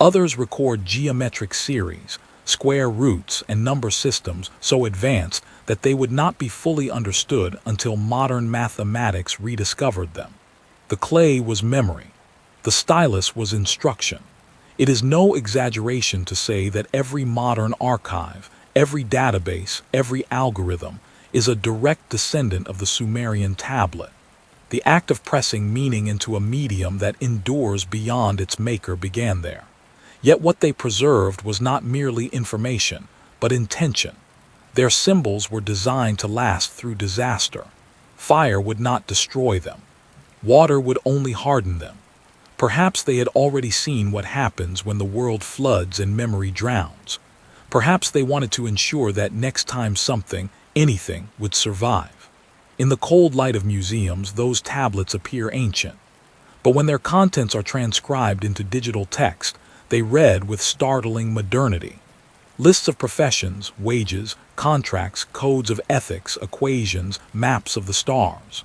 Others record geometric series, square roots, and number systems so advanced that they would not be fully understood until modern mathematics rediscovered them. The clay was memory. The stylus was instruction. It is no exaggeration to say that every modern archive, every database, every algorithm is a direct descendant of the Sumerian tablet. The act of pressing meaning into a medium that endures beyond its maker began there. Yet what they preserved was not merely information, but intention. Their symbols were designed to last through disaster. Fire would not destroy them. Water would only harden them. Perhaps they had already seen what happens when the world floods and memory drowns. Perhaps they wanted to ensure that next time something, anything, would survive. In the cold light of museums, those tablets appear ancient. But when their contents are transcribed into digital text, they read with startling modernity. Lists of professions, wages, contracts, codes of ethics, equations, maps of the stars.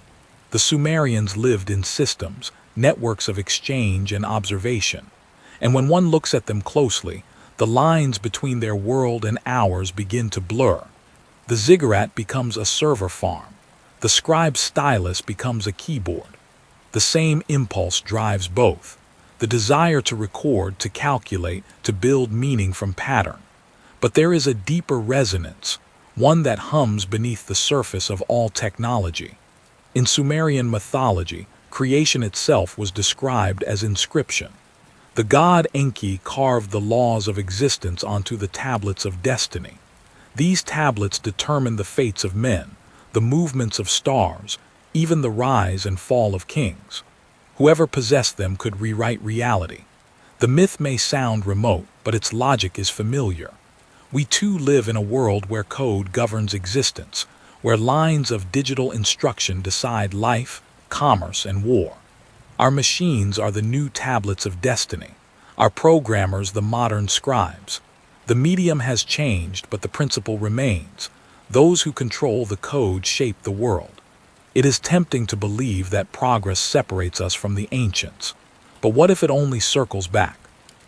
The Sumerians lived in systems, networks of exchange and observation. And when one looks at them closely, the lines between their world and ours begin to blur. The ziggurat becomes a server farm. The scribe's stylus becomes a keyboard. The same impulse drives both. The desire to record, to calculate, to build meaning from pattern. But there is a deeper resonance, one that hums beneath the surface of all technology. In Sumerian mythology, creation itself was described as inscription. The god Enki carved the laws of existence onto the tablets of destiny. These tablets determined the fates of men, the movements of stars, even the rise and fall of kings. Whoever possessed them could rewrite reality. The myth may sound remote, but its logic is familiar. We too live in a world where code governs existence, where lines of digital instruction decide life, commerce, and war. Our machines are the new tablets of destiny, our programmers the modern scribes. The medium has changed, but the principle remains. Those who control the code shape the world. It is tempting to believe that progress separates us from the ancients. But what if it only circles back?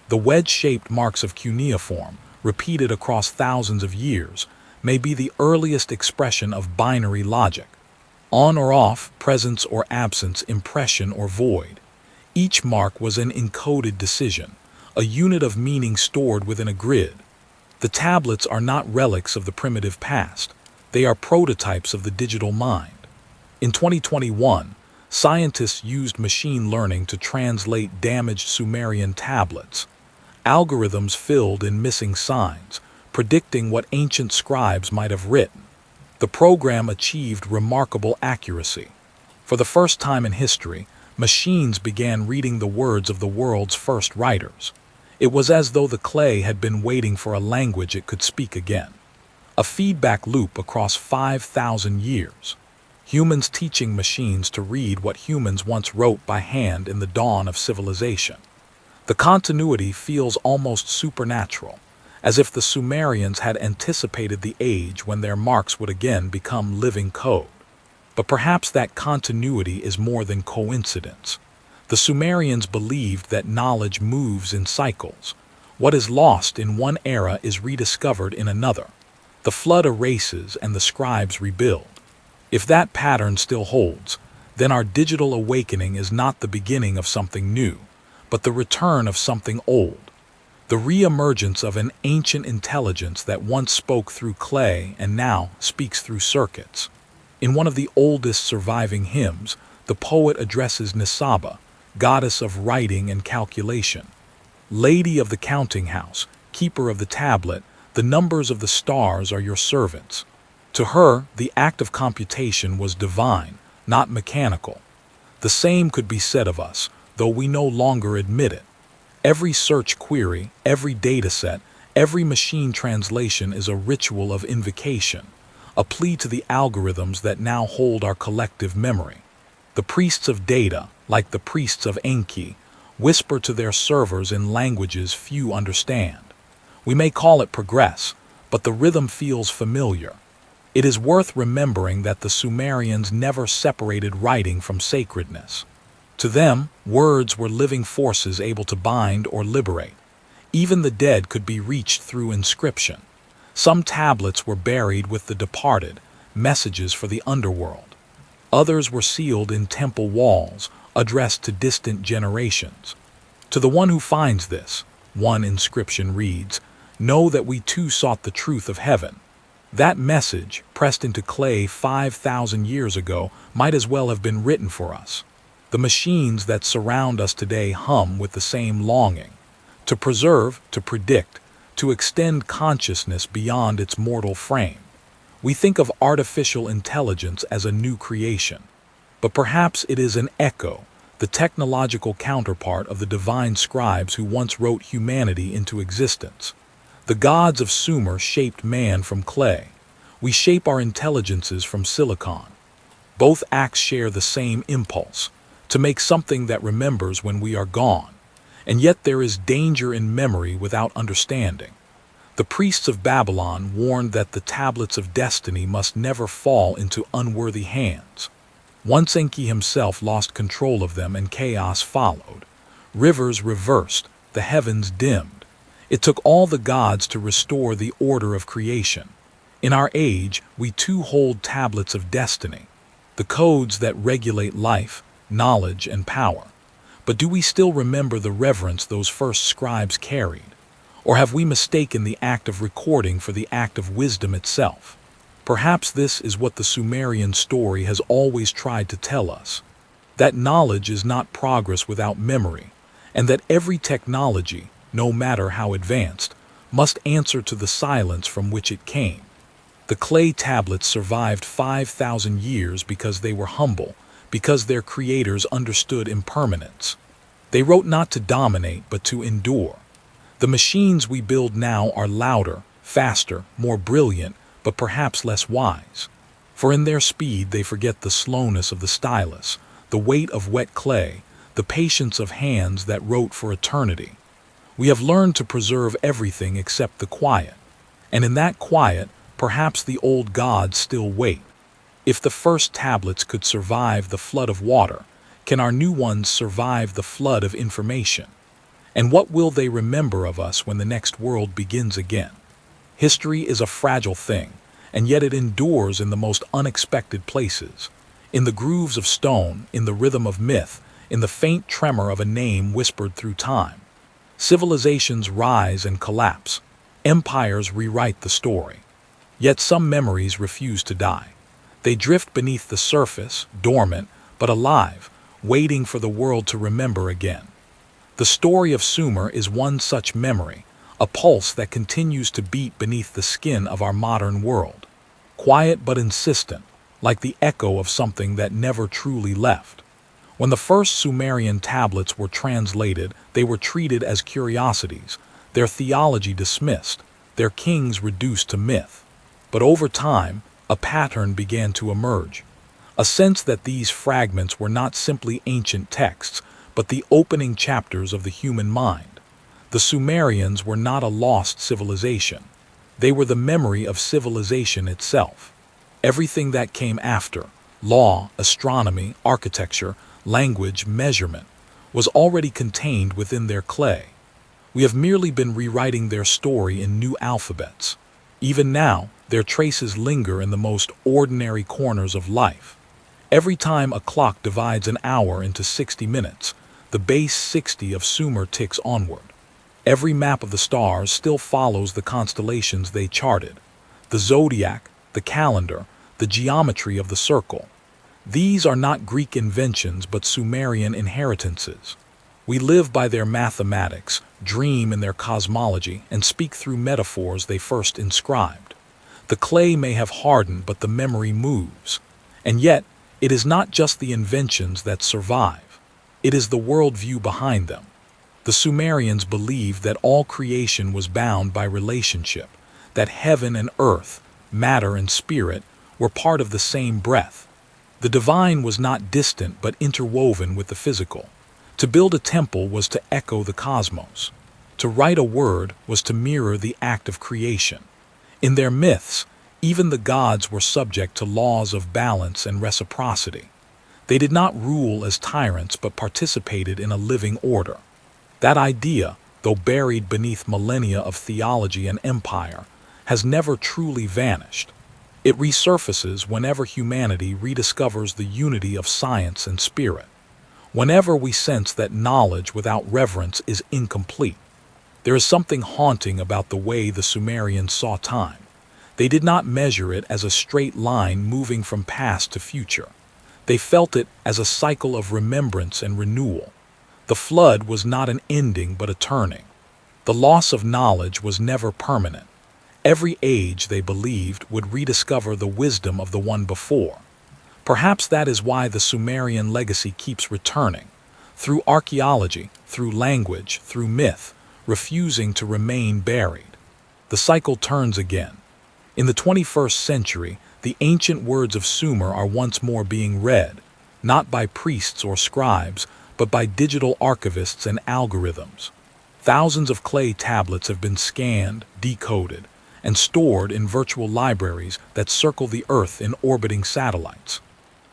The wedge-shaped marks of cuneiform, repeated across thousands of years, may be the earliest expression of binary logic. On or off, presence or absence, impression or void. Each mark was an encoded decision, a unit of meaning stored within a grid. The tablets are not relics of the primitive past. They are prototypes of the digital mind. In 2021, scientists used machine learning to translate damaged Sumerian tablets. Algorithms filled in missing signs, predicting what ancient scribes might have written. The program achieved remarkable accuracy. For the first time in history, machines began reading the words of the world's first writers. It was as though the clay had been waiting for a language it could speak again. A feedback loop across 5,000 years. Humans teaching machines to read what humans once wrote by hand in the dawn of civilization. The continuity feels almost supernatural, as if the Sumerians had anticipated the age when their marks would again become living code. But perhaps that continuity is more than coincidence. The Sumerians believed that knowledge moves in cycles. What is lost in one era is rediscovered in another. The flood erases and the scribes rebuild. If that pattern still holds, then our digital awakening is not the beginning of something new, but the return of something old. The re-emergence of an ancient intelligence that once spoke through clay and now speaks through circuits. In one of the oldest surviving hymns, the poet addresses Nisaba, goddess of writing and calculation. Lady of the counting house, keeper of the tablet, the numbers of the stars are your servants. To her, the act of computation was divine, not mechanical. The same could be said of us, though we no longer admit it. Every search query, every dataset, every machine translation is a ritual of invocation, a plea to the algorithms that now hold our collective memory. The priests of data, like the priests of Enki, whisper to their servers in languages few understand. We may call it progress, but the rhythm feels familiar. It is worth remembering that the Sumerians never separated writing from sacredness. To them, words were living forces able to bind or liberate. Even the dead could be reached through inscription. Some tablets were buried with the departed, messages for the underworld. Others were sealed in temple walls, addressed to distant generations. To the one who finds this, one inscription reads, "Know that we too sought the truth of heaven." That message, pressed into clay 5,000 years ago, might as well have been written for us. The machines that surround us today hum with the same longing. To preserve, to predict, to extend consciousness beyond its mortal frame. We think of artificial intelligence as a new creation. But perhaps it is an echo, the technological counterpart of the divine scribes who once wrote humanity into existence. The gods of Sumer shaped man from clay. We shape our intelligences from silicon. Both acts share the same impulse, to make something that remembers when we are gone. And yet there is danger in memory without understanding. The priests of Babylon warned that the tablets of destiny must never fall into unworthy hands. Once Enki himself lost control of them and chaos followed. Rivers reversed, the heavens dimmed. It took all the gods to restore the order of creation. In our age, we too hold tablets of destiny, the codes that regulate life, knowledge, and power. But do we still remember the reverence those first scribes carried? Or have we mistaken the act of recording for the act of wisdom itself? Perhaps this is what the Sumerian story has always tried to tell us, that knowledge is not progress without memory, and that every technology, no matter how advanced, must answer to the silence from which it came. The clay tablets survived 5,000 years because they were humble, because their creators understood impermanence. They wrote not to dominate, but to endure. The machines we build now are louder, faster, more brilliant, but perhaps less wise. For in their speed they forget the slowness of the stylus, the weight of wet clay, the patience of hands that wrote for eternity. We have learned to preserve everything except the quiet. And in that quiet, perhaps the old gods still wait. If the first tablets could survive the flood of water, can our new ones survive the flood of information? And what will they remember of us when the next world begins again? History is a fragile thing, and yet it endures in the most unexpected places. In the grooves of stone, in the rhythm of myth, in the faint tremor of a name whispered through time. Civilizations rise and collapse. Empires rewrite the story. Yet some memories refuse to die. They drift beneath the surface, dormant, but alive, waiting for the world to remember again. The story of Sumer is one such memory, a pulse that continues to beat beneath the skin of our modern world. Quiet but insistent, like the echo of something that never truly left. When the first Sumerian tablets were translated, they were treated as curiosities, their theology dismissed, their kings reduced to myth. But over time, a pattern began to emerge, a sense that these fragments were not simply ancient texts, but the opening chapters of the human mind. The Sumerians were not a lost civilization. They were the memory of civilization itself. Everything that came after, law, astronomy, architecture, language, measurement, was already contained within their clay. We have merely been rewriting their story in new alphabets. Even now, their traces linger in the most ordinary corners of life. Every time a clock divides an hour into 60 minutes, the base 60 of Sumer ticks onward. Every map of the stars still follows the constellations they charted. The zodiac, the calendar, the geometry of the circle. These are not Greek inventions but Sumerian inheritances. We live by their mathematics, dream in their cosmology, and speak through metaphors they first inscribed. The clay may have hardened, but the memory moves. And yet, it is not just the inventions that survive. It is the worldview behind them. The Sumerians believed that all creation was bound by relationship, that heaven and earth, matter and spirit, were part of the same breath. The divine was not distant but interwoven with the physical. To build a temple was to echo the cosmos. To write a word was to mirror the act of creation. In their myths, even the gods were subject to laws of balance and reciprocity. They did not rule as tyrants but participated in a living order. That idea, though buried beneath millennia of theology and empire, has never truly vanished. It resurfaces whenever humanity rediscovers the unity of science and spirit. Whenever we sense that knowledge without reverence is incomplete. There is something haunting about the way the Sumerians saw time. They did not measure it as a straight line moving from past to future. They felt it as a cycle of remembrance and renewal. The flood was not an ending but a turning. The loss of knowledge was never permanent. Every age, they believed, would rediscover the wisdom of the one before. Perhaps that is why the Sumerian legacy keeps returning, through archaeology, through language, through myth, refusing to remain buried. The cycle turns again. In the 21st century, the ancient words of Sumer are once more being read, not by priests or scribes, but by digital archivists and algorithms. Thousands of clay tablets have been scanned, decoded, and stored in virtual libraries that circle the Earth in orbiting satellites.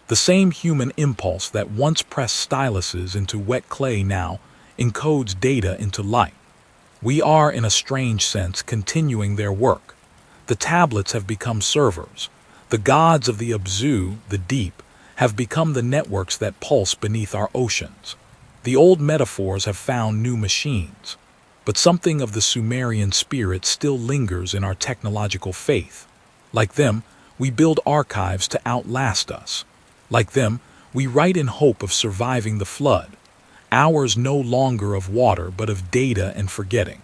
The same human impulse that once pressed styluses into wet clay now encodes data into light. We are, in a strange sense, continuing their work. The tablets have become servers. The gods of the Abzu, the deep, have become the networks that pulse beneath our oceans. The old metaphors have found new machines. But something of the Sumerian spirit still lingers in our technological faith. Like them, we build archives to outlast us. Like them, we write in hope of surviving the flood. Hours no longer of water but of data and forgetting.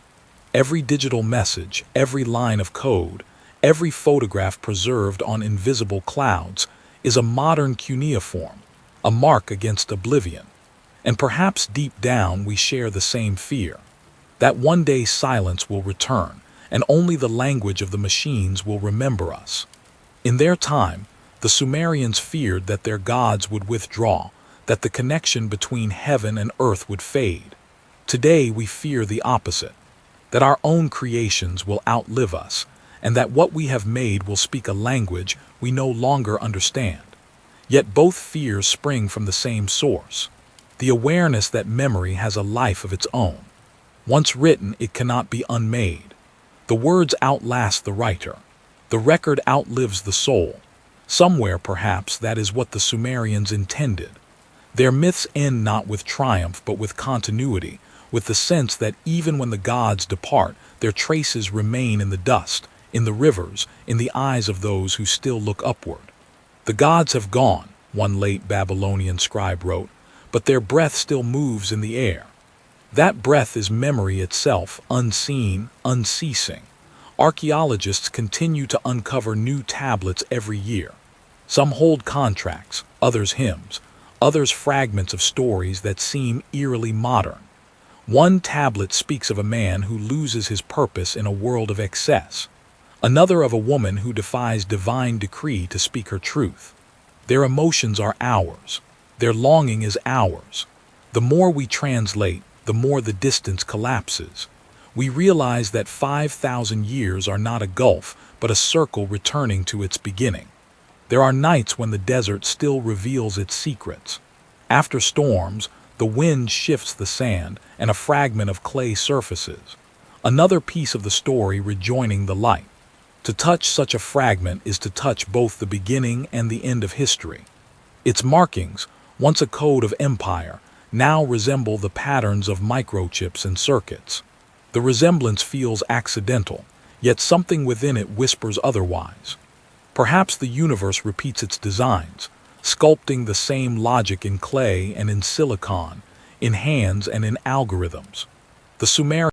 Every digital message, every line of code, every photograph preserved on invisible clouds is a modern cuneiform, a mark against oblivion. And perhaps deep down we share the same fear. That one day silence will return, and only the language of the machines will remember us. In their time, the Sumerians feared that their gods would withdraw, that the connection between heaven and earth would fade. Today we fear the opposite, that our own creations will outlive us, and that what we have made will speak a language we no longer understand. Yet both fears spring from the same source, the awareness that memory has a life of its own. Once written, it cannot be unmade. The words outlast the writer. The record outlives the soul. Somewhere, perhaps, that is what the Sumerians intended. Their myths end not with triumph, but with continuity, with the sense that even when the gods depart, their traces remain in the dust, in the rivers, in the eyes of those who still look upward. The gods have gone, one late Babylonian scribe wrote, but their breath still moves in the air. That breath is memory itself, unseen, unceasing. Archaeologists continue to uncover new tablets every year. Some hold contracts, others hymns, others fragments of stories that seem eerily modern. One tablet speaks of a man who loses his purpose in a world of excess. Another of a woman who defies divine decree to speak her truth. Their emotions are ours. Their longing is ours. The more we translate, the more the distance collapses. We realize that 5,000 years are not a gulf, but a circle returning to its beginning. There are nights when the desert still reveals its secrets. After storms, the wind shifts the sand, and a fragment of clay surfaces. Another piece of the story rejoining the light. To touch such a fragment is to touch both the beginning and the end of history. Its markings, once a code of empire, now resemble the patterns of microchips and circuits. The resemblance feels accidental, yet something within it whispers otherwise. Perhaps the universe repeats its designs, sculpting the same logic in clay and in silicon, in hands and in algorithms. The Sumerian